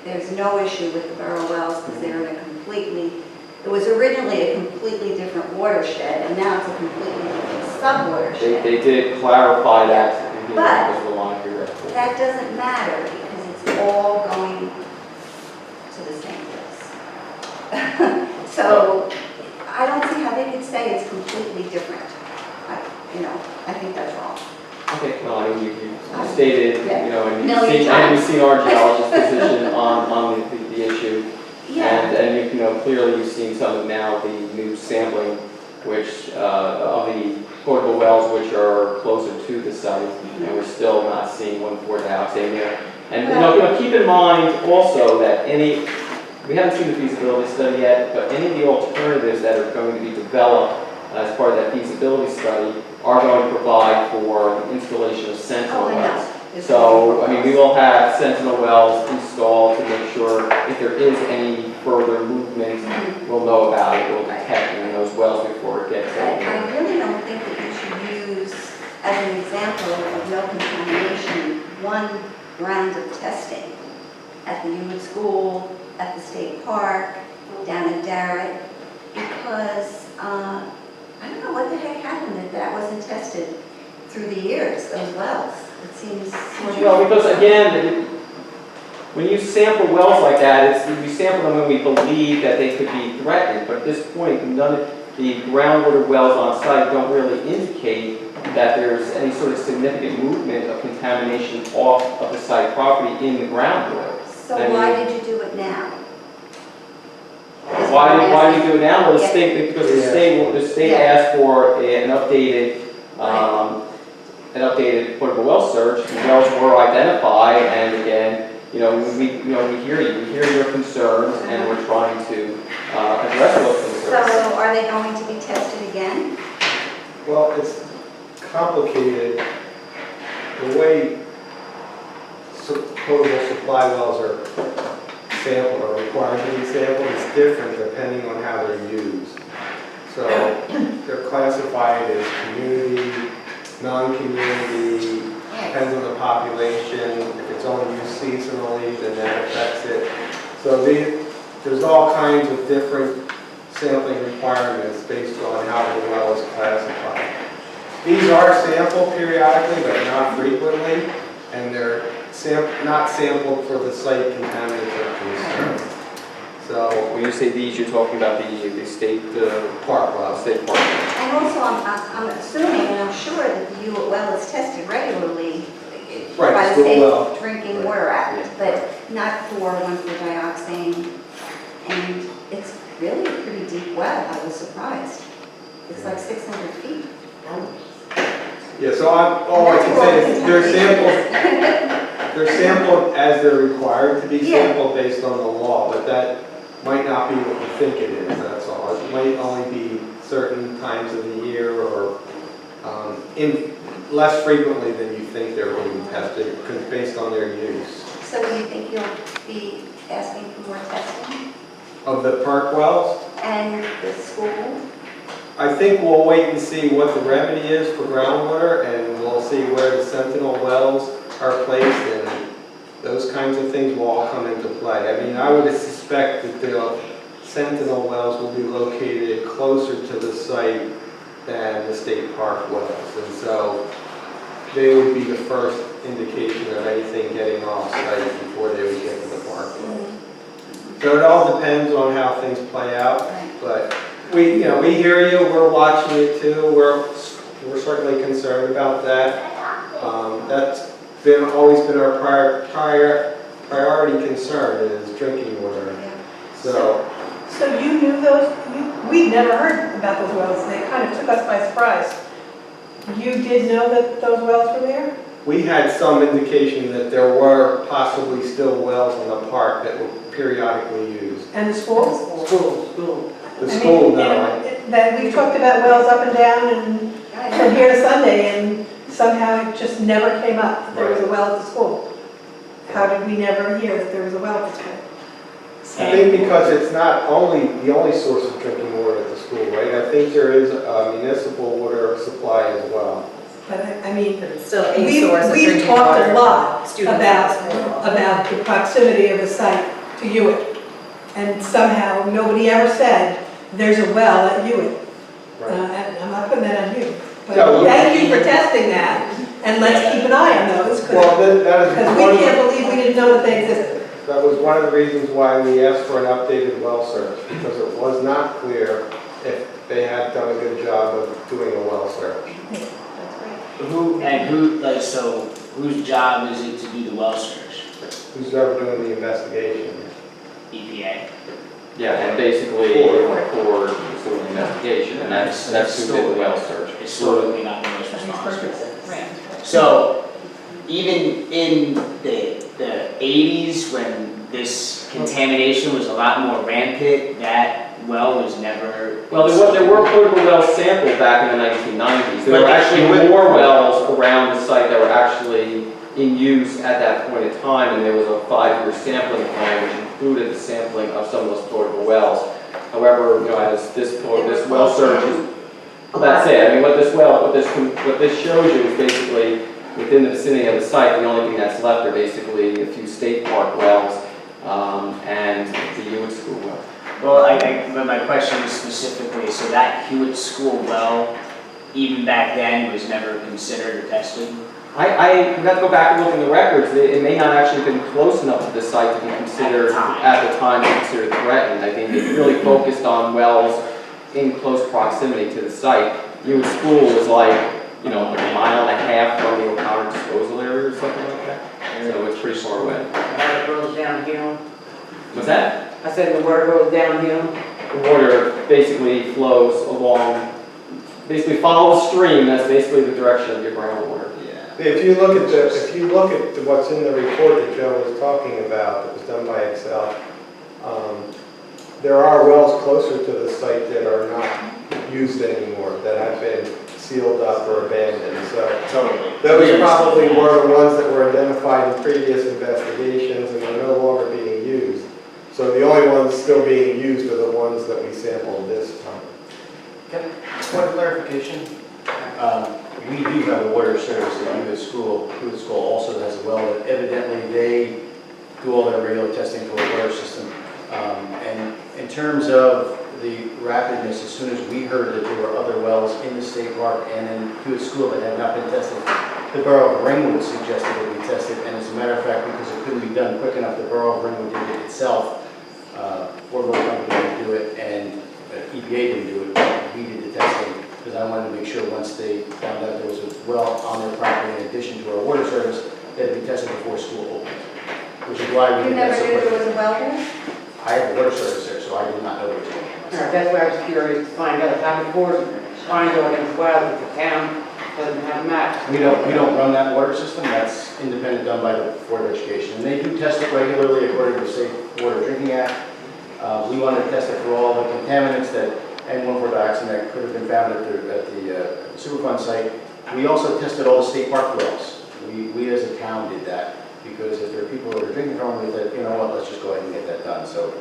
there's no issue with the Burrow Wells because they're in it was originally a completely different watershed, and now it's a completely different sub-watershed. They did clarify that. But was the line here. that doesn't matter because it's all going to the same place. So I don't see how they could say it's completely different. I think that's wrong. Okay, well, I mean, you stated, and Million you've seen our geologist's position on the issue. Yeah. And clearly you've seen some of now the new sampling, which of the potable wells which are closer to the site, and we're still not seeing 1,4-dioxane there. And keep in mind also that we haven't seen the feasibility study yet, but any of the alternatives that are going to be developed as part of that feasibility study are going to provide for the installation of Sentinel Wells. So, we will have Sentinel Wells installed to make sure if there is any further movement, we'll know about it, we'll detect in those wells before it gets I really don't think that you should use, as an example of no contamination, one round of testing at the Hewitt School, at the State Park, down in Darrett, because I don't know what the heck happened that wasn't tested through the years, those wells. It seems. Well, because again, when you sample wells like that, we sample them when we believe that they could be threatened, but at this point, none of the groundwater wells on site don't really indicate that there's any sort of significant movement of contamination off of the site property in the groundwater. So why did you do it now? Why do you do it now? Well, the Yeah. state, because the state Yeah. asked for an updated portable well search. The wells were identified, and again, we hear you, we hear your concerns, and we're trying to address those concerns. So are they going to be tested again? Well, it's complicated. The way potable supply wells are sampled or required to be sampled is different depending on how they're used. So they're classified as community, non-community, depends on the population. If it's only used seasonally, then that affects it. So there's all kinds of different sampling requirements based on how the well is classified. These are sampled periodically, but not frequently, and they're not sampled for the site contaminants or concerns. So When you say these, you're talking about the state park wells. State park. And also, I'm assuming, and I'm sure that the Hewitt well is tested regularly Right, by the still Safe well. Drinking Water Act, but not for 1,4-dioxane. And it's really a pretty deep well. I was surprised. It's like 600 feet. Yeah, so all I can say is they're sampled as they're required to be Yeah. sampled based on the law, but that might not be what you think it is, that's all. It might only be certain times of the year or in less frequently than you think they're being tested based on their use. So do you think you'll be asking for more testing? Of the park wells, And the school? I think we'll wait and see what the remedy is for groundwater, and we'll see where the Sentinel Wells are placed, and those kinds of things will all come into play. I mean, I would suspect that the Sentinel Wells will be located closer to the site than the state park wells, and so they would be the first indication of anything getting off site before they would get to the park wells. So it all depends on how things play out, but we hear you, we're watching it too, we're certainly concerned about that. That's always been our priority concern is drinking water. So you knew those, we'd never heard about those wells, they kind of took us by surprise. You did know that those wells were there? we had some indication that there were possibly still wells in the park that were periodically used. And the school? School. The school, no. That we've talked about wells up and down and from here to Sunday, and somehow it just never came up that there was a well at the school. How did we never hear that there was a well at the school? I think because it's not the only source of drinking water at the school, right? I think there is a municipal water supply as well. But I mean, It's still a source of drinking water. we've talked a lot Students at school. about the proximity of the site to Hewitt. And somehow, nobody ever said, there's a well at Hewitt. And I'm not putting that on you. But No, thank you for testing that, and let's keep an eye on those, Well, that because is we one of can't believe we didn't know that they existed. that was one of the reasons why we asked for an updated well search, because it was not clear if they had done a good job of doing a well search. Whose job is it to do the well search? Who's ever doing the investigation? EPA? Yeah, and basically for sort of investigation, and that's who did the well search. Historically not the most responsible. So even in the 80s, when this contamination was a lot more rampant, that well was never. Well, there were potable wells sampled back in the 1990s. There were actually more wells around the site that were actually in use at that point in time, and there was a 5-year sampling plan which included the sampling of some of those potable wells. However, as this well search is, that's it. I mean, what this shows you is basically within the vicinity of the site, the only thing that's left are basically a few state park wells and the Hewitt School well. Well, but my question is specifically, so that Hewitt School well, even back then, was never considered or tested? I would have to go back and look in the records. It may not actually have been close enough to the site to be considered, at the time, considered threatened. I think it really focused on wells in close proximity to the site. Hewitt School is like, you know, like a mile and a half from the O'Connor disposal area or something like that. So it's pretty far away. Water goes downhill. What's that? I said the water goes downhill. The water basically flows along, basically follows stream. That's basically the direction of your groundwater. If you look at what's in the report that Joe was talking about, that was done by Excel, there are wells closer to the site that are not used anymore, that have been sealed up or abandoned. So Totally. those probably were the ones that were identified in previous investigations and are no longer being used. So the only ones still being used are the ones that we sampled this time. Point of clarification, we do have a water service at Hewitt School. Hewitt School also has a well that evidently they do all their regular testing for the water system. And in terms of the rapidness, as soon as we heard that there were other wells in the state park and in Hewitt School that had not been tested, the borough of Ringwood suggested that we test it. And as a matter of fact, because it couldn't be done quick enough, the borough of Ringwood did it itself. Ford Road Company didn't do it, and EPA didn't do it. We did the testing because I wanted to make sure once they found out there was a well on their property in addition to our water service, that it be tested before school opened. Which is why we You did that never so knew there quickly. was a well there? I have a water service there, so I did not know there was one. That's why I was curious to find out how the board finds out as well that the town doesn't have maps. We don't run that water system. That's independent, done by the Board of Education. And they do test it regularly according to the Safe Water Drinking Act. We wanted to test it for all the contaminants that and 1,4-dioxane that could have been found at the Superfund site. We also tested all the state park wells. We as a town did that because if there are people that are drinking from them, we said, you know what, let's just go ahead and get that done. So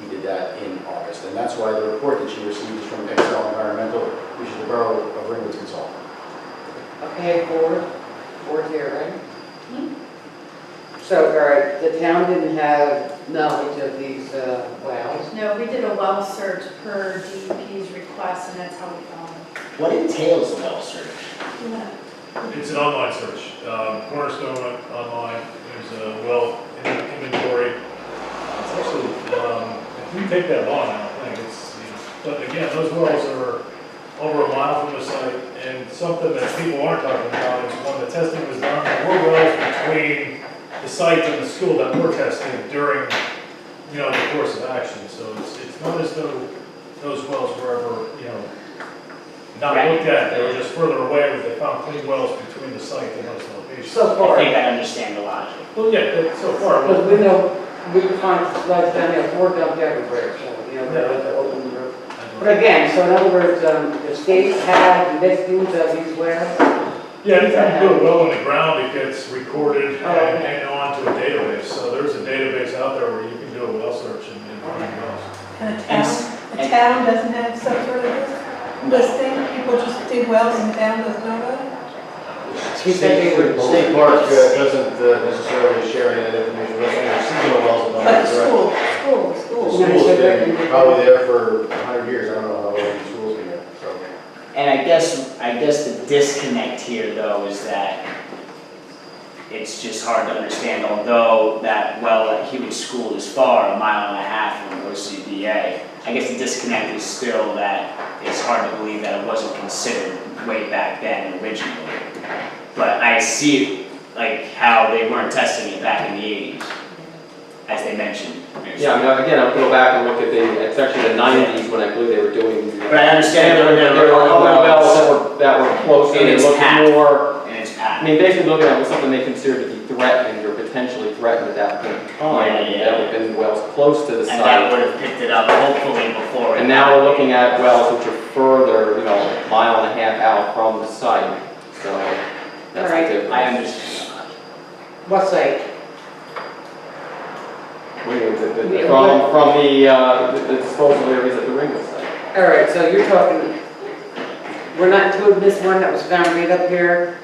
we did that in August. And that's why the report that you received is from Excel Environmental, which is the Borough of Ringwood's consultant. Okay, Ford's here, right? So, all right, the town didn't have knowledge of these wells. No, we did a well search per DEP's request, and that's how we found them. What entails a well search? It's an online search. Cornerstone went online. There's a well inventory. It's actually, it didn't take that long, I don't think. But again, those wells are over a mile from the site, and something that people aren't talking about is when the testing was done, there were wells between the site and the school that were tested during, the course of action. So it's not as though those wells were ever, not looked at. They were just further away, but they found clean wells between the site and those locations. So far. I think I understand the logic. Well, yeah, so far. Because we know, we can find floods down there, Ford dumped everywhere, so, the open roof. But again, so in other words, the state had victims of these wells? Yeah, anytime you put a well in the ground, it gets recorded okay. and onto a database. So there's a database out there where you can do a well search and find wells. And a town doesn't have some sort of listing? People just dig wells and the town doesn't know about it? State park doesn't necessarily share any of that information. There's seasonal wells. But schools. Schools have been probably there for 100 years. I don't know how old these schools been there. So. And I guess the disconnect here though is that it's just hard to understand, although that well at Hewitt School is far, 1.5 miles from OCBA, I guess the disconnect is still that it's hard to believe that it wasn't considered way back then originally. But I see it like how they weren't testing it back in the 80s, as they mentioned. Yeah, again, I'll go back and look at it's actually the 90s when I believe they were doing. But I understand there were other wells that were closer. In They its looked path. more. In its path. I mean, basically looking at something they considered to be threatened or potentially threatened at that point in time. Yeah. That would have been wells close to the And that site. would have picked it up hopefully before. And now we're looking at wells which are further, 1.5 miles out from the site. So that's All right. the difference. I understand. What site? From the disposal areas at the Ringwood site. All right, so you're talking, we're not including this one that was found right up here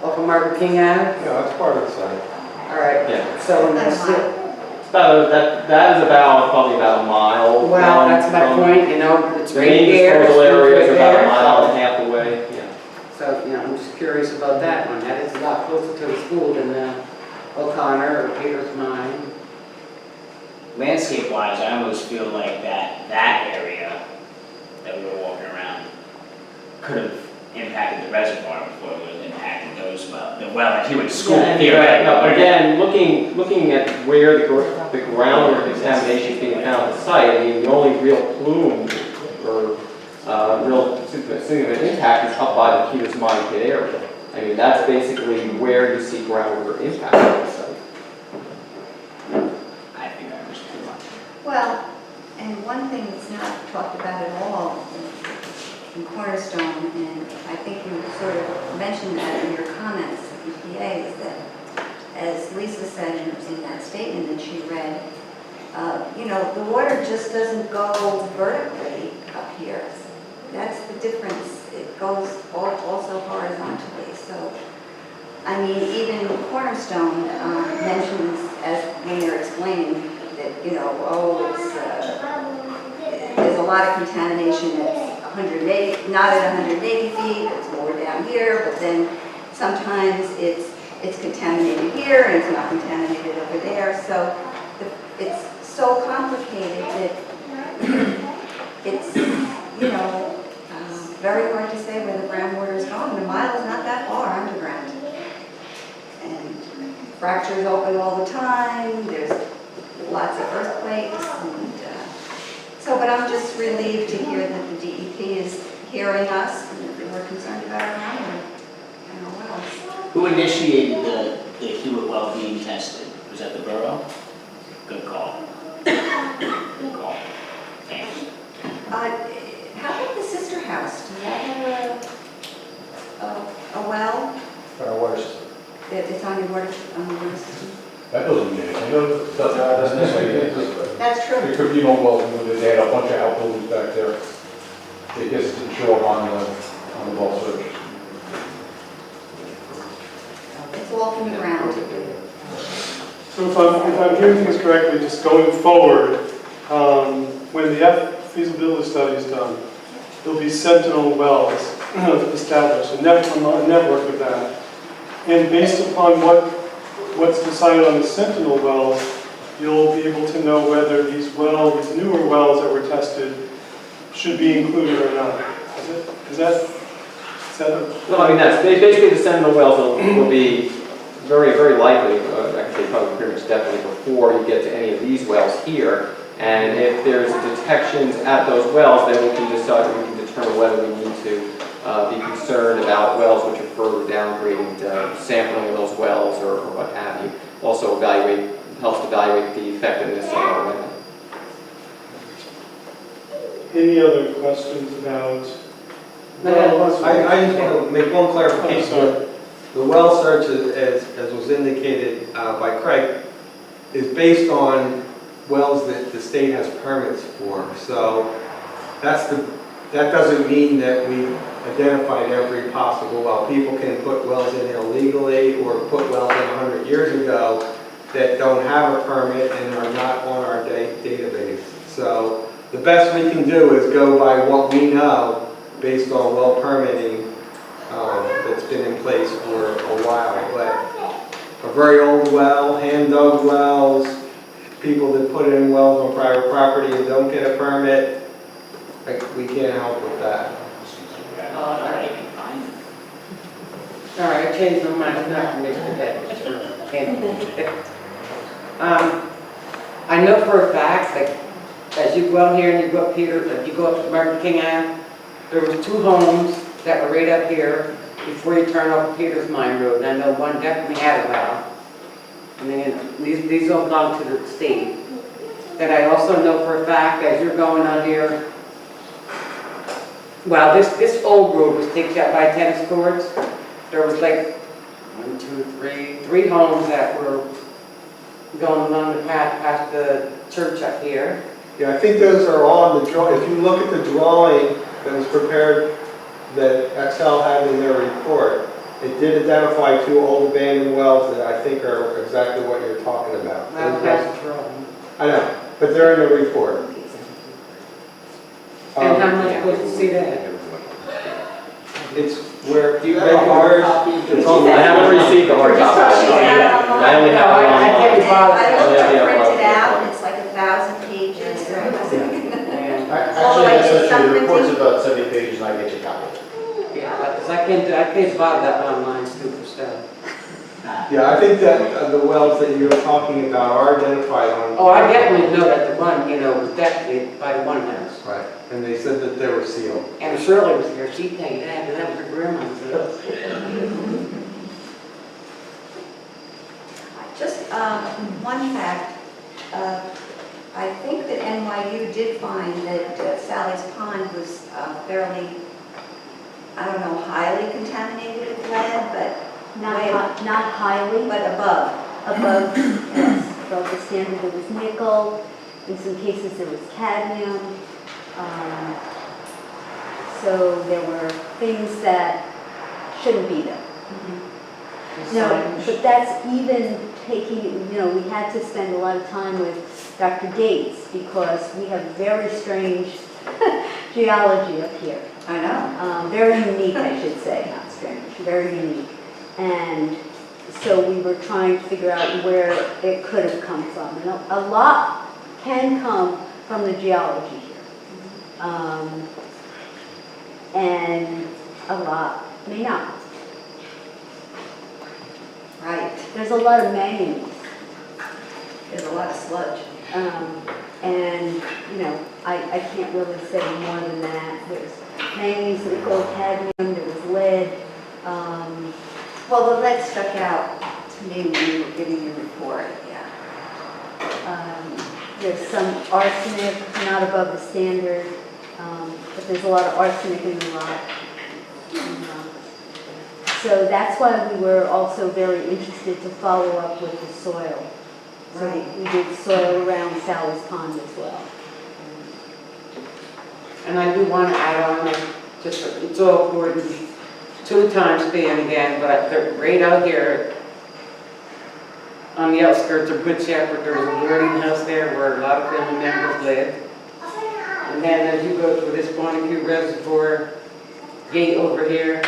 off of Martin King Ave? No, that's part of the site. All right, Yeah. so That's that's it. It's about that is probably about 1 mile. Well, that's my from- point, it's The right main there. disposal it's area is right about there, 1.5 miles away. Yeah. So, I'm just curious about that one. That is a lot closer to the school than O'Connor or Peters Mine. Landscape wise, I almost feel like that area that we were walking around could have impacted the reservoir before it would have impacted those the well at Hewitt School. Yeah, theoretically. but again, looking at where the groundwater contamination is being found at the site, I mean, the only real plume or real significant impact is up by the Peters Mine pit area. I mean, that's basically where you see groundwater impact on the site. I think I understand. Well, and one thing that's not talked about at all in Cornerstone, and I think you sort of mentioned that in your comments, EPA, is that, as Lisa said in that statement that she read, you know, the water just doesn't go vertically up here. That's the difference. It goes also horizontally. So, I mean, even Cornerstone mentions, as when they're explaining that, you know, oh, it's there's a lot of contamination at 180, not at 180 feet. It's more down here, but then sometimes it's contaminated here and it's not contaminated over there. So it's so complicated that it's, you know, very hard to say where the groundwater is going. The mile is not that far underground. And fractures open all the time. There's lots of earthquakes. And, but I'm just relieved to hear that the DEP is hearing us and that we're concerned about our groundwater and our wells. Who initiated the Hewitt well being tested? Was that the borough? Good call. Good call. Thanks. How about the sister house? Do that have a well? For our water system. It's on your water system? That doesn't mean anything, doesn't necessarily. That's true. It could be no wells, they had a bunch of outbuildings back there. It just didn't show up on the well search. It's all from the ground. So if I'm hearing things correctly, just going forward, when the feasibility study is done, there'll be Sentinel Wells established, a network of that. And based upon what's decided on the Sentinel Wells, you'll be able to know whether these newer wells that were tested should be included or not. Is that Well, I mean, that's basically the Sentinel Wells will be very, very likely, I can say probably pretty much definitely before you get to any of these wells here. And if there's detections at those wells, then we can determine whether we need to be concerned about wells which are further downgraded, sampling of those wells or what have you. Also helps evaluate the effectiveness of our well. Any other questions about? I just want to make one clarification. The well search, as was indicated by Craig, is based on wells that the state has permits for. So that doesn't mean that we identified every possible well. People can put wells in illegally or put wells in 100 years ago that don't have a permit and are not on our database. So the best we can do is go by what we know based on well permitting that's been in place for a while. But a very old well, hand-dug wells, people that put in wells on private property and don't get a permit, we can't help with that. All right, I changed my mind. I'm not going to I know for a fact that as you go out here and you go up Peter, you go up to Martin King Ave, there was 2 homes that were right up here before you turn off Peters Mine Road. And I know one definitely had a well. I mean, these all belong to the state. And I also know for a fact as you're going out here, well, this old road was taken out by tennis courts. There was like 1, 2, 3 homes that were going along the path past the church up here. Yeah, I think those are all in the drawing. If you look at the drawing that was prepared that Excel had in their report, it did identify 2 old abandoned wells that I think are exactly what you're talking about. That's the drawing. I know, but they're in the report. And how am I supposed to see that? It's Where, do you have Make a it hard worse. copy? I haven't received the hard copy. I only have one I online. can't bother. I Yeah, looked yeah, at printed well, out, and it's like 1,000 pages. So it wasn't- Actually, that's not true, the report's about 70 pages, and I get you a copy. Yeah, because I can't bother that online stupid stuff. Yeah, I think that the wells that you're talking about are identified on. Oh, I definitely know that the one, was definitely by the one house. Right, and they said that they were sealed. And Shirley was there, she paid that, and that was her grandma's. Just one fact, I think that NYU did find that Sally's Pond was fairly, I don't know, highly contaminated with lead, but Not highly, but above. above, yes, above the standard. There was nickel, in some cases there was cadmium. So there were things that shouldn't be there. No, but that's even taking, we had to spend a lot of time with Dr. Gates because we have very strange geology up here. I know. Very unique, I should say, not strange, very unique. And so we were trying to figure out where it could have come from. And a lot can come from the geology here. And a lot may not. Right. There's a lot of manganese. There's a lot of sludge. And, I can't really say more than that. There's manganese, nickel, cadmium, there was lead. Well, the lead stuck out to me when you were giving your report, yeah. There's some arsenic, not above the standard, but there's a lot of arsenic in the rock. So that's why we were also very interested to follow up with the soil. So Right. we did soil around Sally's Pond as well. And I do want to add on, it's all according to the time span again, but right out here on the outskirts of Good Shepherd, there was a boarding house there where a lot of family members lived. And then as you go through this Bonnecue Reservoir gate over here,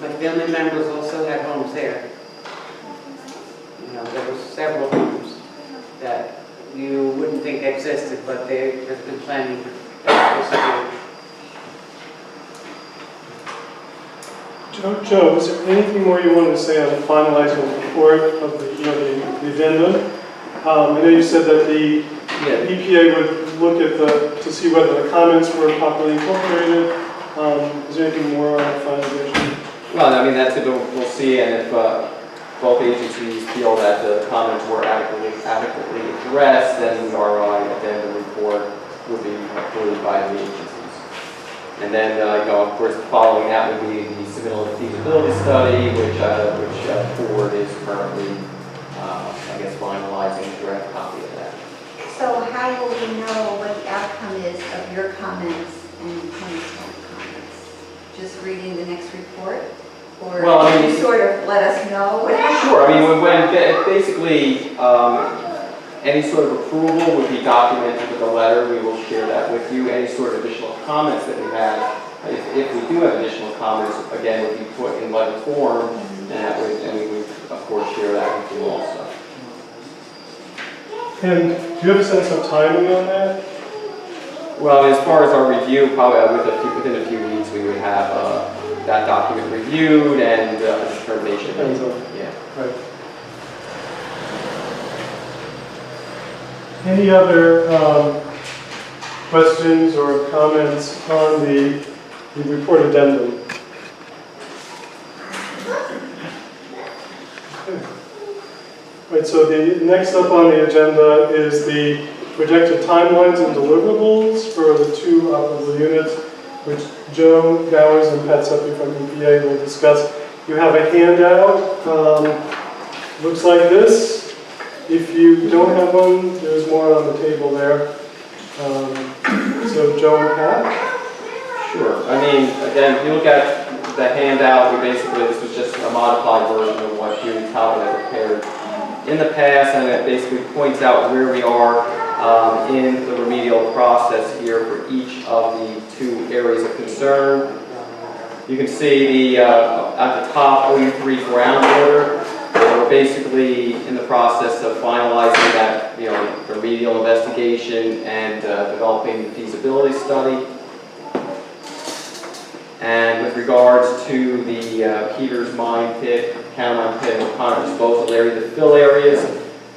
my family members also had homes there. There were several homes that you wouldn't think existed, but there's been plenty that Joe, is there anything more you wanted to say on finalizing the report of the addendum? I know you said that the EPA would look at to see whether the comments were properly incorporated. Is there anything more on the finalization? Well, I mean, that's it, we'll see, and if both agencies feel that the comments were adequately addressed, then the ROI addendum report would be approved by the agencies. And then, of course, following that would be the submittal of the feasibility study, which Ford is currently, finalizing a draft copy of that. So how will we know what the outcome is of your comments and Cornerstone comments? Just reading the next report? Or can you sort of let us know? Sure, I mean, when basically, any sort of approval would be documented with a letter. We will share that with you. Any sort of additional comments that we have, if we do have additional comments, again, would be put in letter form, and we would, of course, share that with you also. And do you have a sense of timing on that? Well, as far as our review, probably within a few weeks, we would have that document reviewed and a determination. Yeah. Right. Any other questions or comments on the report addendum? Right, so the next up on the agenda is the projected timelines and deliverables for the two operable units, which Joe Gowers and Pat Seppi from EPA will discuss. You have a handout, looks like this. If you don't have one, there's more on the table there. So Joe and Pat? Sure. I mean, again, if you look at the handout, this was just a modified version of what Hewitt Wells had prepared in the past, and it basically points out where we are in the remedial process here for each of the two areas of concern. You can see at the top, OU3 groundwater. We're basically in the process of finalizing that, the remedial investigation and developing the feasibility study. And with regards to the Peters Mine Pit, County Mine Pit, and O'Connor Disposal Area, the fill areas,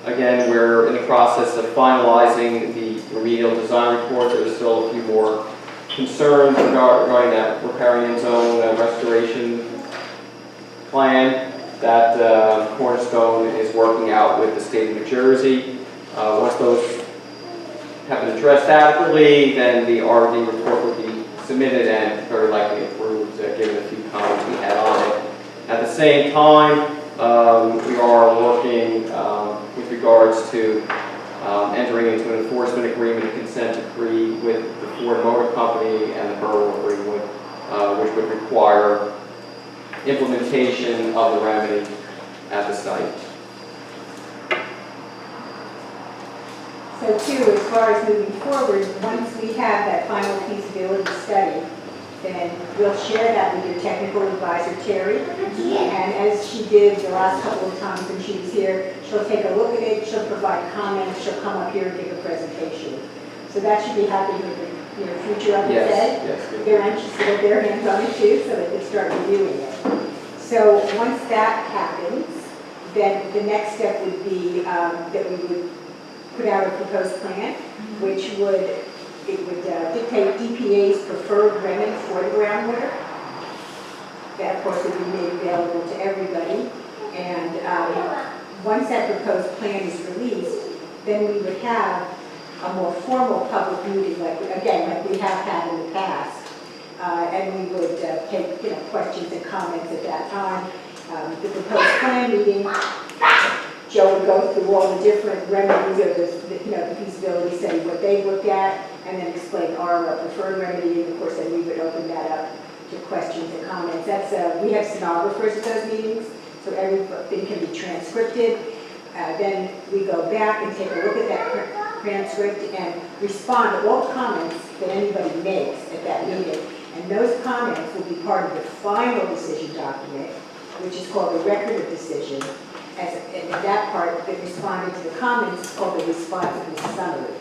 again, we're in the process of finalizing the remedial design report. There's still a few more concerns regarding that riparian zone restoration plan that Cornerstone is working out with the state of New Jersey. Once those have been addressed adequately, then the RD report will be submitted and very likely approved, given a few comments we had on it. At the same time, we are working with regards to entering into an enforcement agreement and consent decree with the Ford Motor Company and the Borough of Ringwood, which would require implementation of the remedy at the site. So too, as far as moving forward, once we have that final feasibility study, then we'll share that with your technical advisor, Terry. And as she did the last couple of times when she was here, she'll take a look at it, she'll provide comments, she'll come up here and give a presentation. So that should be happening in the near future, I would say. Yes. They're anxious to get their hands on it too, so they can start reviewing it. So once that happens, then the next step would be that we would put out a proposed plan, which would dictate EPA's preferred remedy for the groundwater. That, of course, would be made available to everybody. And once that proposed plan is released, then we would have a more formal public meeting, like we have had in the past. And we would take questions and comments at that time. The proposed plan meeting, Joe would go through all the different remedies of the feasibility study, what they looked at, and then explain our preferred remedy, and of course then we would open that up to questions and comments. That's we have stenographers at those meetings, so everything can be transcribed. Then we go back and take a look at that transcript and respond to all comments that anybody makes at that meeting. And those comments will be part of the final decision document, which is called the record of decision. And that part that responded to the comments is called the responsiveness summary.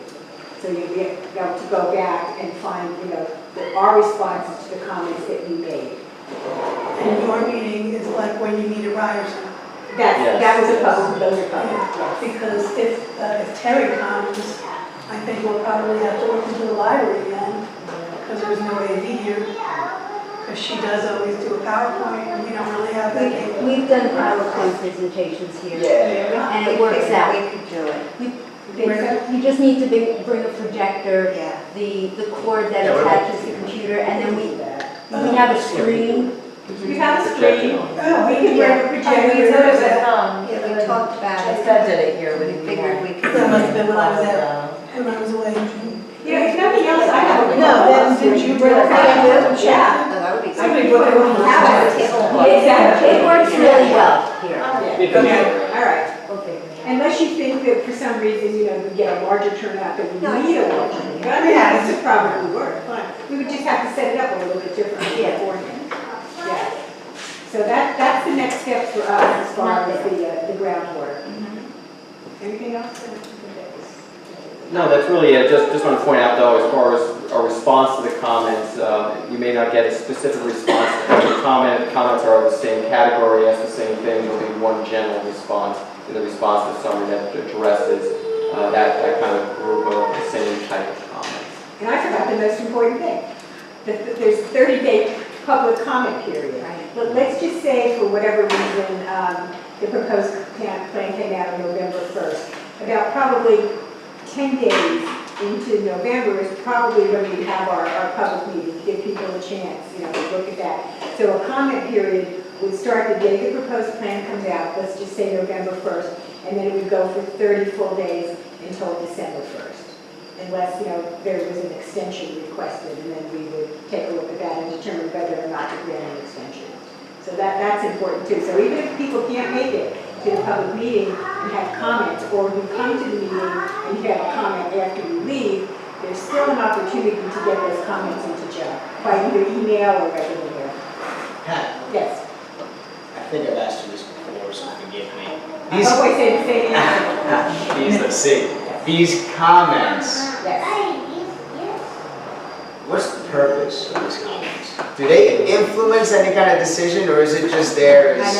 So you'll be able to go back and find, our responses to the comments that you made. And your meeting is like when you meet at Ryerson. That was a public, those are public. Yeah, because if Terry comes, I think we'll probably have to look into the library again, because there's no AV here. Because she does always do a PowerPoint, and we don't really have that capability. We've done PowerPoint presentations here. Yeah. And it works out. We could do it. You just need to bring a projector, Yeah. the cord that attaches the computer, and then we have a screen. We have a screen. Oh, We can bring a projector. Yeah, we talked about it. I did it here We with figured we could. That must have been when I was away. If nothing else, I have a. No, then did you bring a projector? Yeah. Oh, that would be good. Somebody brought their own tablet. Exactly. It works really well here. Okay, all right. Unless you think that for some reason, we get a larger turnout than we need a larger turnout. But I mean, this would probably work, fine. We would just have to set it up a little bit differently beforehand. Yeah. So that's the next step for us as far as the groundwater. Anything else? No, that's really it. Just want to point out, though, as far as our response to the comments, you may not get a specific response to every comment. Comments are of the same category, ask the same thing. There'll be one general response in the response to summary that addresses that kind of group of the same type of comments. And I forgot the most important thing. There's 30-day public comment period. But let's just say, for whatever reason, the proposed plan came out on November 1st. About probably 10 days into November is probably when we have our public meeting, give people a chance, to look at that. So a comment period would start the day the proposed plan comes out, let's just say November 1st, and then it would go for 30 full days until December 1st. Unless, there was an extension requested, and then we would take a look at that and determine whether or not to grant an extension. So that's important too. So even if people can't make it to the public meeting and have comments, or you come to the meeting and you have a comment after you leave, there's still an opportunity to get those comments into Joe by either email or regular mail. I hope I say the same answer. These, let's see, these comments, Yes. What's the purpose of these comments? Do they influence any kind of decision, or is it just there I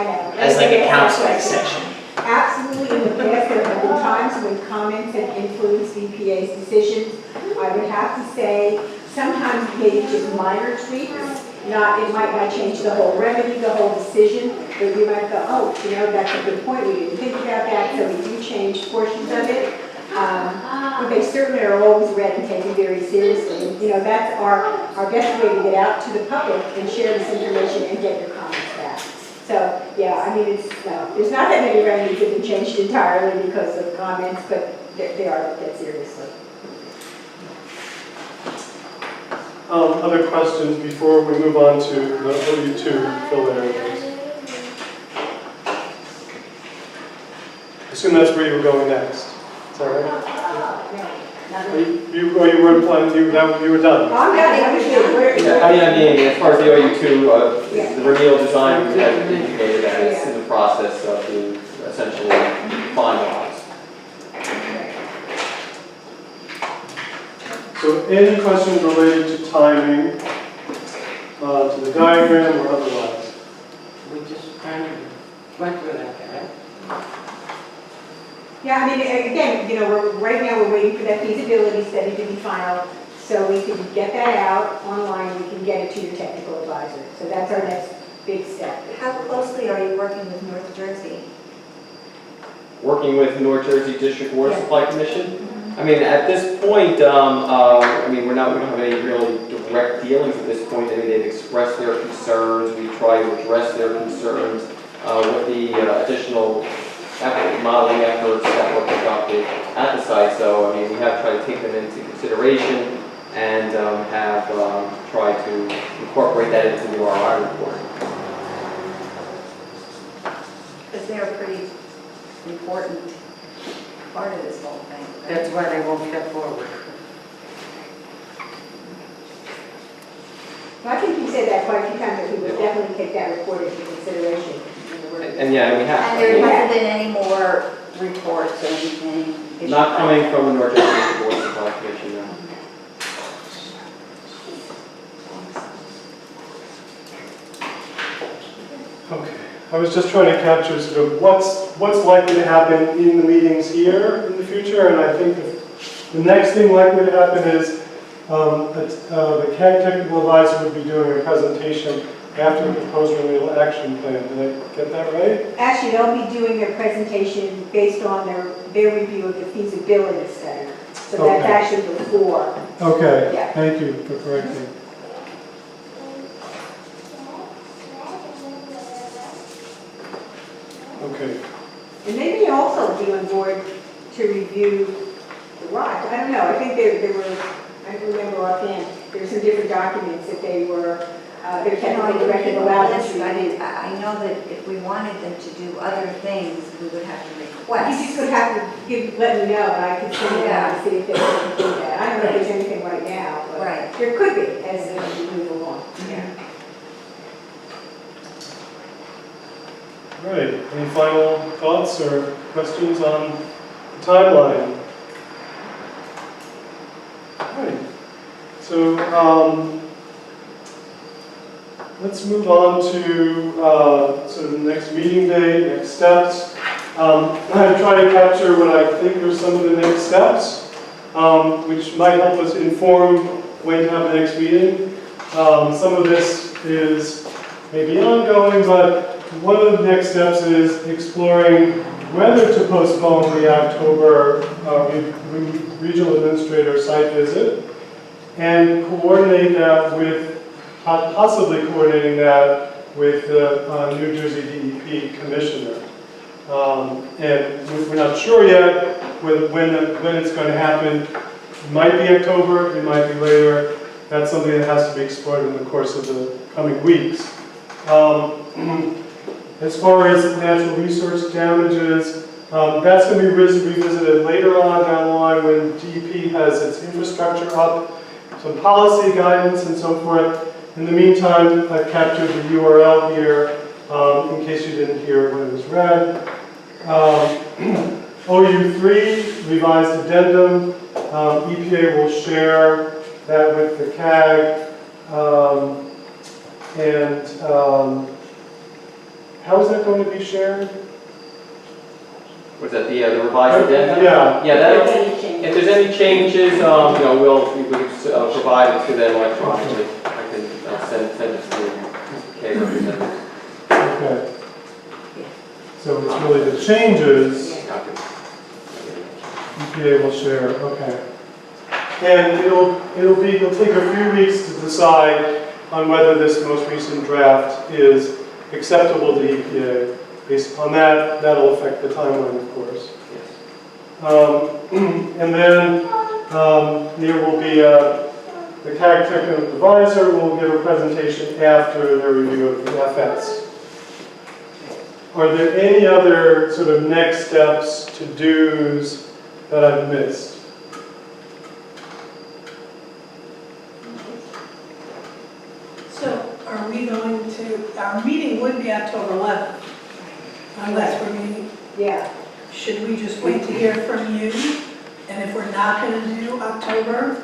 know. as like a counseling session? Absolutely, in the past, there have been times when comments have influenced EPA's decisions. I would have to say, sometimes maybe just minor tweaks, it might not change the whole remedy, the whole decision, but you might go, oh, that's a good point, we didn't think about that, so we do change portions of it. But they certainly are always read and taken very seriously. And, that's our best way to get out to the public and share this information and get your comments back. So, yeah, there's not that many remedies that have been changed entirely because of comments, but they are looked at seriously. Other questions before we move on to the OU2 fill areas? I assume that's where you were going next. Is that right? You weren't planning, you were done? I'm As far as the OU2, the remedial design, we have indicated that it's in the process of being essentially finalized. So any questions related to timing, to the diagram or otherwise? We just kind of went through that, right? Yeah, again, right now we're waiting for that feasibility study to be final, so we can get that out online, we can get it to your technical advisor. So that's our next big step. How closely are you working with North Jersey? Working with North Jersey District Water Supply Commission. At this point, we don't have any really direct dealings at this point. They've expressed their concerns. We try to address their concerns with the additional modeling efforts that were conducted at the site. So, we have tried to take them into consideration and have tried to incorporate that into the RI report. Because they're a pretty important part of this whole thing. Right? That's why they won't step forward. Well, I think you said that quite a few times, that we would definitely take that report into consideration. And yeah, we have. And there hasn't been any more reports or anything? Not coming from the North Jersey Water Supply Commission, no. Okay, I was just trying to capture sort of what's likely to happen in the meetings here in the future, and I think the next thing likely to happen is the CAG technical advisor would be doing a presentation after the proposed remedial action plan. Did I get that right? Actually, they'll be doing their presentation based on their review of the feasibility study. So that's actually before. Okay, Yeah. Thank you for correcting. Okay. And they may also be on board to review the rock. I don't know. I think there were, I don't remember offhand, there were some different documents that they were, their technical director allowed them to review. I know that if we wanted them to do other things, we would have to request. You just would have to let me know, and I could send it out and see if they can do that. I don't know if there's anything right now, but there could be as we move along. Yeah. All right, any final thoughts or questions on the timeline? All right, so let's move on to sort of the next meeting day, next steps. I'm trying to capture what I think are some of the next steps, which might help us inform when to have the next meeting. Some of this is maybe ongoing, but one of the next steps is exploring whether to postpone the October regional administrator site visit and coordinate that with, possibly coordinating that with the New Jersey DEP commissioner. And we're not sure yet when it's going to happen. It might be October, it might be later. That's something that has to be explored in the course of the coming weeks. As far as natural resource damages, that's going to be revisited later on down the line when DEP has its infrastructure up, some policy guidance and so forth. In the meantime, I've captured the URL here in case you didn't hear when it was read. OU3 revised addendum, EPA will share that with the CAG. How is that going to be shared? Was that the revised addendum? Yeah. Yeah, that, if there's any changes, we could provide it to them electronically. I can send it to the CAG representatives. Okay. So it's really the changes EPA will share, okay. And it'll take a few weeks to decide on whether this most recent draft is acceptable to EPA. Based upon that, that'll affect the timeline, of course. And then there will be the CAG technical advisor will give a presentation after their review of the FS. Are there any other sort of next steps, to-dos that I've missed? So are we going to, our meeting would be October 11th, unless we're meeting. Yeah. Should we just wait to hear from you? And if we're not going to do October,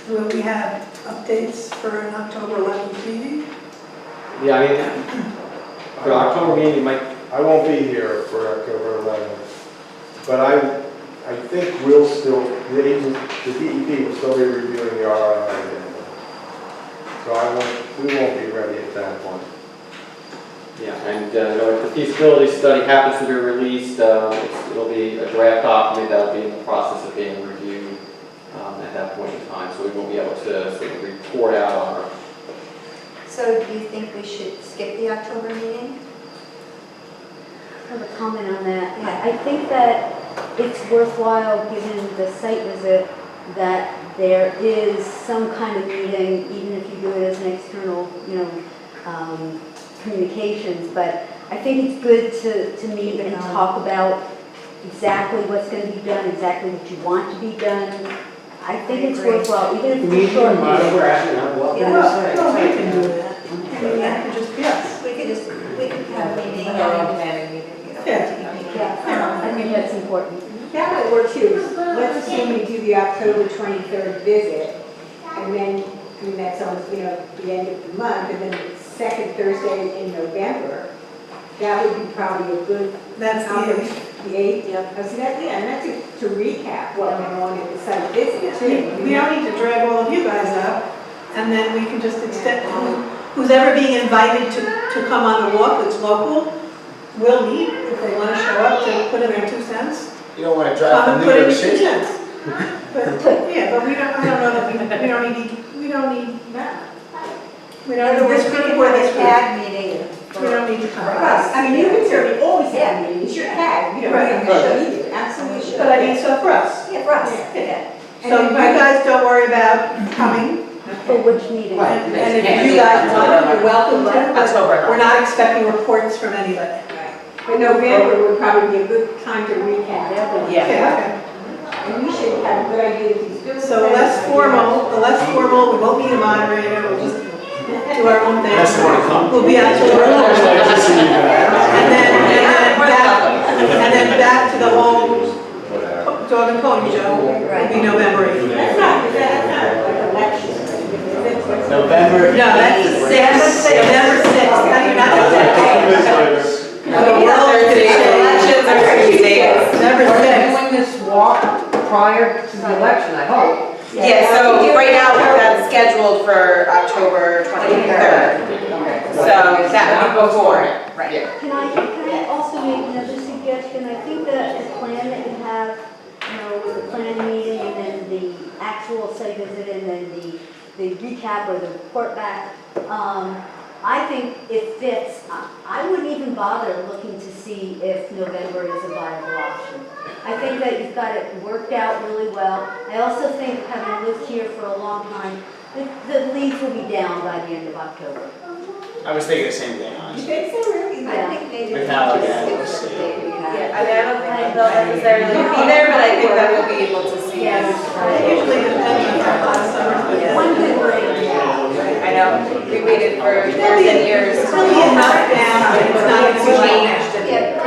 will we have updates for an October 11th meeting? Yeah, I mean, for October meeting, you might. I won't be here for October 11th, but I think we'll still, the DEP will still be reviewing the RRI. So we won't be ready at that point. Yeah, and if the feasibility study happens to be released, it'll be a draft document that'll be in the process of being reviewed at that point in time, so we won't be able to sort of report out on it. So do you think we should skip the October meeting? I have a comment on that. I think that it's worthwhile, given the site visit, that there is some kind of meeting, even if you do it as an external, communications. But I think it's good to meet and talk about exactly what's going to be done, exactly what you want to be done. I think it's worthwhile, even if it's a short meeting. Well, no, we can do that. I mean, that could just be us. We could have a meeting. Yeah, I think that's important. That might work too. Let's assume we do the October 23rd visit, and then, I mean, that's on, the end of the month, and then the second Thursday in November, that would be probably a good. That's the 8th. Yeah. Oh, see, and that's to recap what went on at the site visit too. We don't need to drag all of you guys up, and then we can just extend, who's ever being invited to come on the walk that's local, will meet if they want to show up to put in their 2 cents. You don't want to drive from Come New and York put in City? 2 cents. But, yeah, but I don't know that we don't need that. We don't need this group or this group. CAG meeting. We don't need to come. I mean, you can certainly always have meetings, your CAG, you don't Right. have to absolutely. But I mean, so for us. Yeah, for us. Yeah. So you guys don't worry about coming. For which meeting? And if you guys want, you're welcome to, October. but we're not expecting reports from anybody. But November would probably be a good time to recap. Yeah, okay. And we should have a good idea of these bills. So less formal, we won't need a moderator, we'll just do our own thing. That's the one to come. We'll be out to our own. And then back to the whole dog and pony show will be November 8th. That's not like election. November. No, that's the 6th, November 6th, not even that. Elections are Tuesdays. November 6th. Doing this walk prior to the election, I hope. Yeah, so right now that's scheduled for October 23rd. So that would be before. Right. Can I also make another suggestion? I think that the plan that you have, with the plan meeting and then the actual site visit and then the recap or the report back, I think it fits. I wouldn't even bother looking to see if November is a viable option. I think that you've got it worked out really well. I also think, having lived here for a long time, the leaves will be down by the end of October. I was thinking the same thing, You honestly. think so, really? I think maybe we With how should again, just skip the date we have. Yeah, I mean, I don't think they'll necessarily be there, but I think that we'll be able to see. It usually depends on our last summer. One good break. I know, we waited for years and years. There'll be enough down, but it's not going to be changed. Yeah,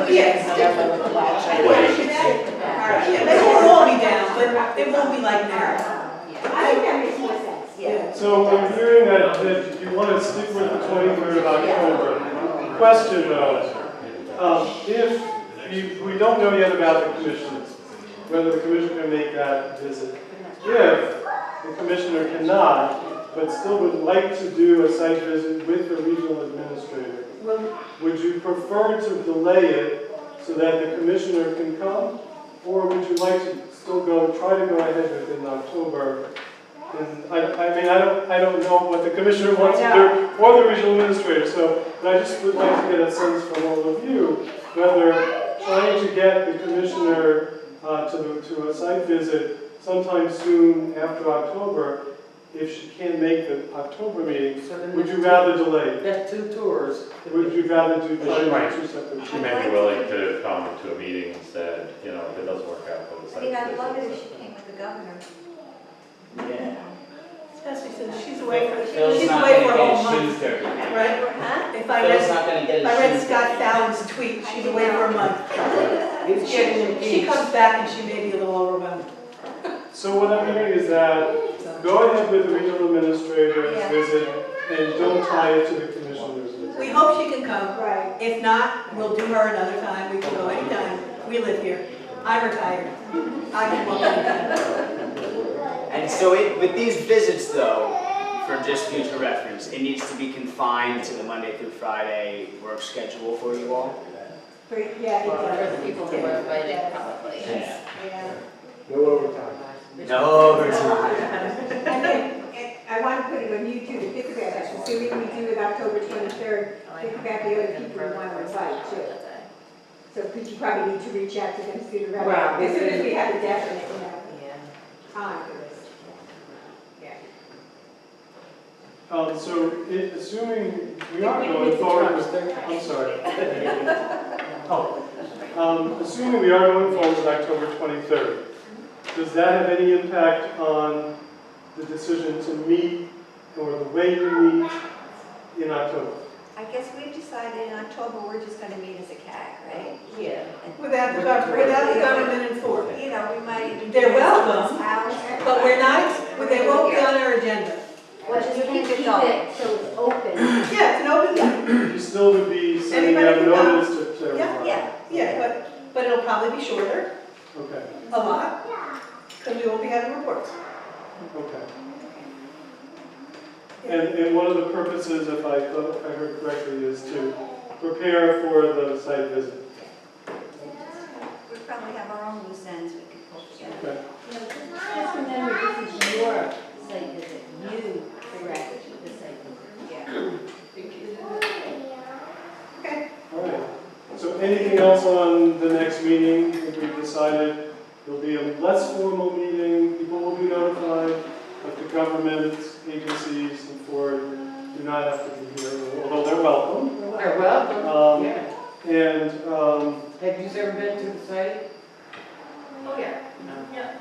Yes. It won't be like now. I think that makes more sense. Yeah. So I'm hearing that you want to stick with the 23rd of October. Question though, if we don't know yet about the commissioners, whether the commissioner can make that visit. If the commissioner cannot, but still would like to do a site visit with the regional administrator, would you prefer to delay it so that the commissioner can come? Or would you like to still try to go ahead with it in October? And I don't know what the commissioner wants to do, or the regional administrator, so, but I just would like to get a sense from all of you, whether trying to get the commissioner to a site visit sometime soon after October, if she can't make the October meeting, would you rather delay? That's 2 tours. Would you rather do Right. 2 separate? She may be willing to come to a meeting instead, if it doesn't work out for the I site mean, I'd visit. love it if she came with the governor. Yeah. Especially since she's away for, Phil's she's not away for a gonna whole get a month. shoe 30. Right? If I Phil's read, not gonna get if a I read shoe Scott 30. Fallon's tweet, she's away for a month. She comes back and she may be a little overwhelmed. So what I'm hearing is that go ahead with the regional administrator's visit and don't tie it to the commissioner's visit. We hope she can come. Right. If not, we'll do her another time. We can go anytime. We live here. I'm retired. I can walk anytime. And so with these visits though, for just future reference, it needs to be confined to the Monday through Friday work schedule for you all? Yeah, For the people who are invited, probably. Yeah. No overtime. No, there's not. And I want to put it on you too, to think about that, assuming we do it October 23rd, think about the other people we want to invite too. So could you probably need to reach out to them sooner rather Well, as soon as we have a definite, time for this. So assuming we are going forward with, I'm sorry. Assuming we are going forward with October 23rd, does that have any impact on the decision to meet or the way you meet in October? I guess we've decided in October, we're just gonna meet as a CAG, right? Yeah. Without the government informed. You know, we might even. They're do welcome, someone's house. but we're not, they won't be on our agenda. Well, just keep it so it's open. Yeah, it's an open, You still would be sending out Anybody can come. notice to everyone? yeah, but it'll probably be shorter, Okay, a lot, because we won't be having reports. okay. And one of the purposes, if I heard correctly, is to prepare for the site visit. We probably have our own loose ends we could pull together. Okay. Just remember, this is your site visit. You direct the site visit. Yeah. Okay. All right. So anything else on the next meeting that we've decided? There'll be a less formal meeting, people will be notified, but the government agencies and Ford do not have to be here, although they're welcome. They're welcome, yeah. And, Have you ever been to the site? Oh, yeah. No.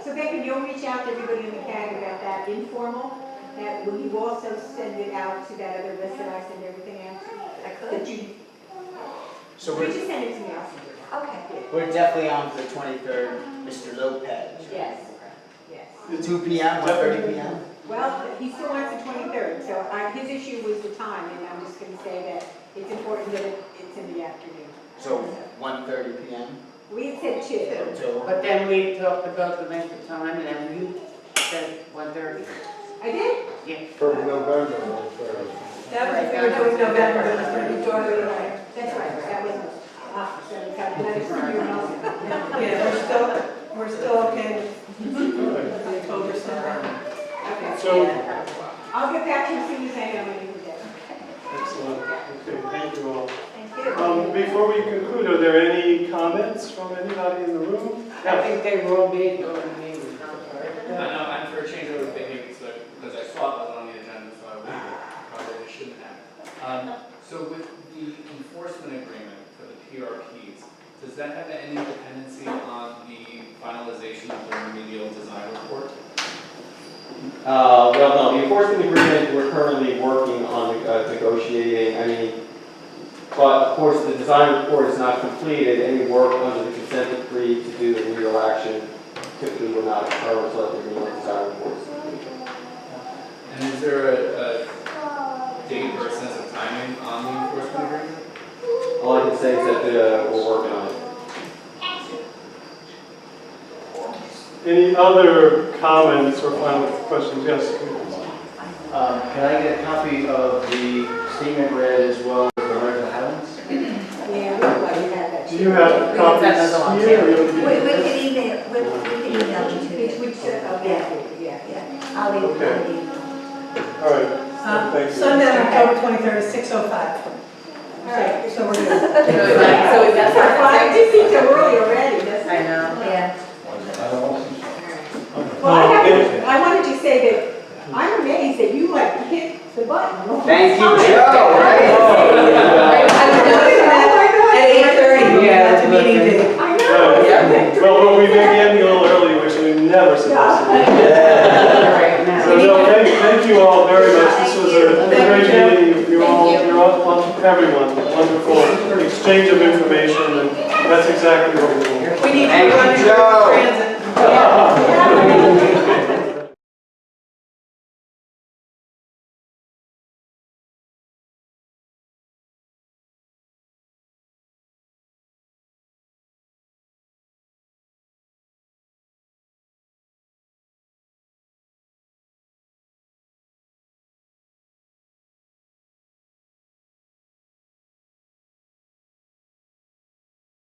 So Becca, you'll reach out to everybody in the CAG about that informal, that will you also send it out to that other list that I send everything out to? I That could. you, So you just send it to me, I'll send it. Okay. we're definitely on for the 23rd, Mr. Lopez. Yes, yes. 2 p.m., 1:30 p.m.? Well, he still wants the 23rd, so his issue was the time, and I'm just going to say that it's important that it's in the afternoon. So 1:30 p.m.? We had said 2. So But then we talked about the length of time, and then you said 1:30. I did? Yeah. For November, 1/3. That was, we were doing November, it was going to be January, right? That's right, that was, so we got another 2 year old. Yeah, we're still okay with October, so. Okay. so, I'll get back to you as soon as I know when you get. excellent. Okay, thank you all. Thank you. Before we conclude, are there any comments from anybody in the room? I think they were all made during the meeting. I know, I'm for a change over thinking, so, because I saw it wasn't on the agenda, so I waited, probably shouldn't have. So with the enforcement agreement for the PRPs, does that have any dependency on the finalization of the remedial design report? Well, no, the enforcement agreement, we're currently working on negotiating, but of course, the design report is not completed. Any work under the consent decree to do the remedial action typically will not occur until the renewal of design reports. And is there a date or a sense of timing on the enforcement agreement? All I can say is that we're working on it. Any other comments or final questions? Yes. Can I get a copy of the statement read as well as the letter to Highlands? Yeah, everybody had that. Do you have copies here? We can email, we can email them to you. Which, okay, yeah. Yeah, I'll leave Okay. it. All right. Thank you. Sunday, October 23rd, 6:05. All right. So we're good. So is that I just think so early already, that's. I know. Yeah. Well, I wanted to say that I'm amazed that you like hit the button. Thank you, Joe. At 8:30, yeah, that's a meeting date. I know. Well, we may be ending a little early, which we never supposed to do. So no, thank you all very much. This was a great meeting. You're all, everyone, wonderful exchange of information, and that's exactly what we want. We need to run into transit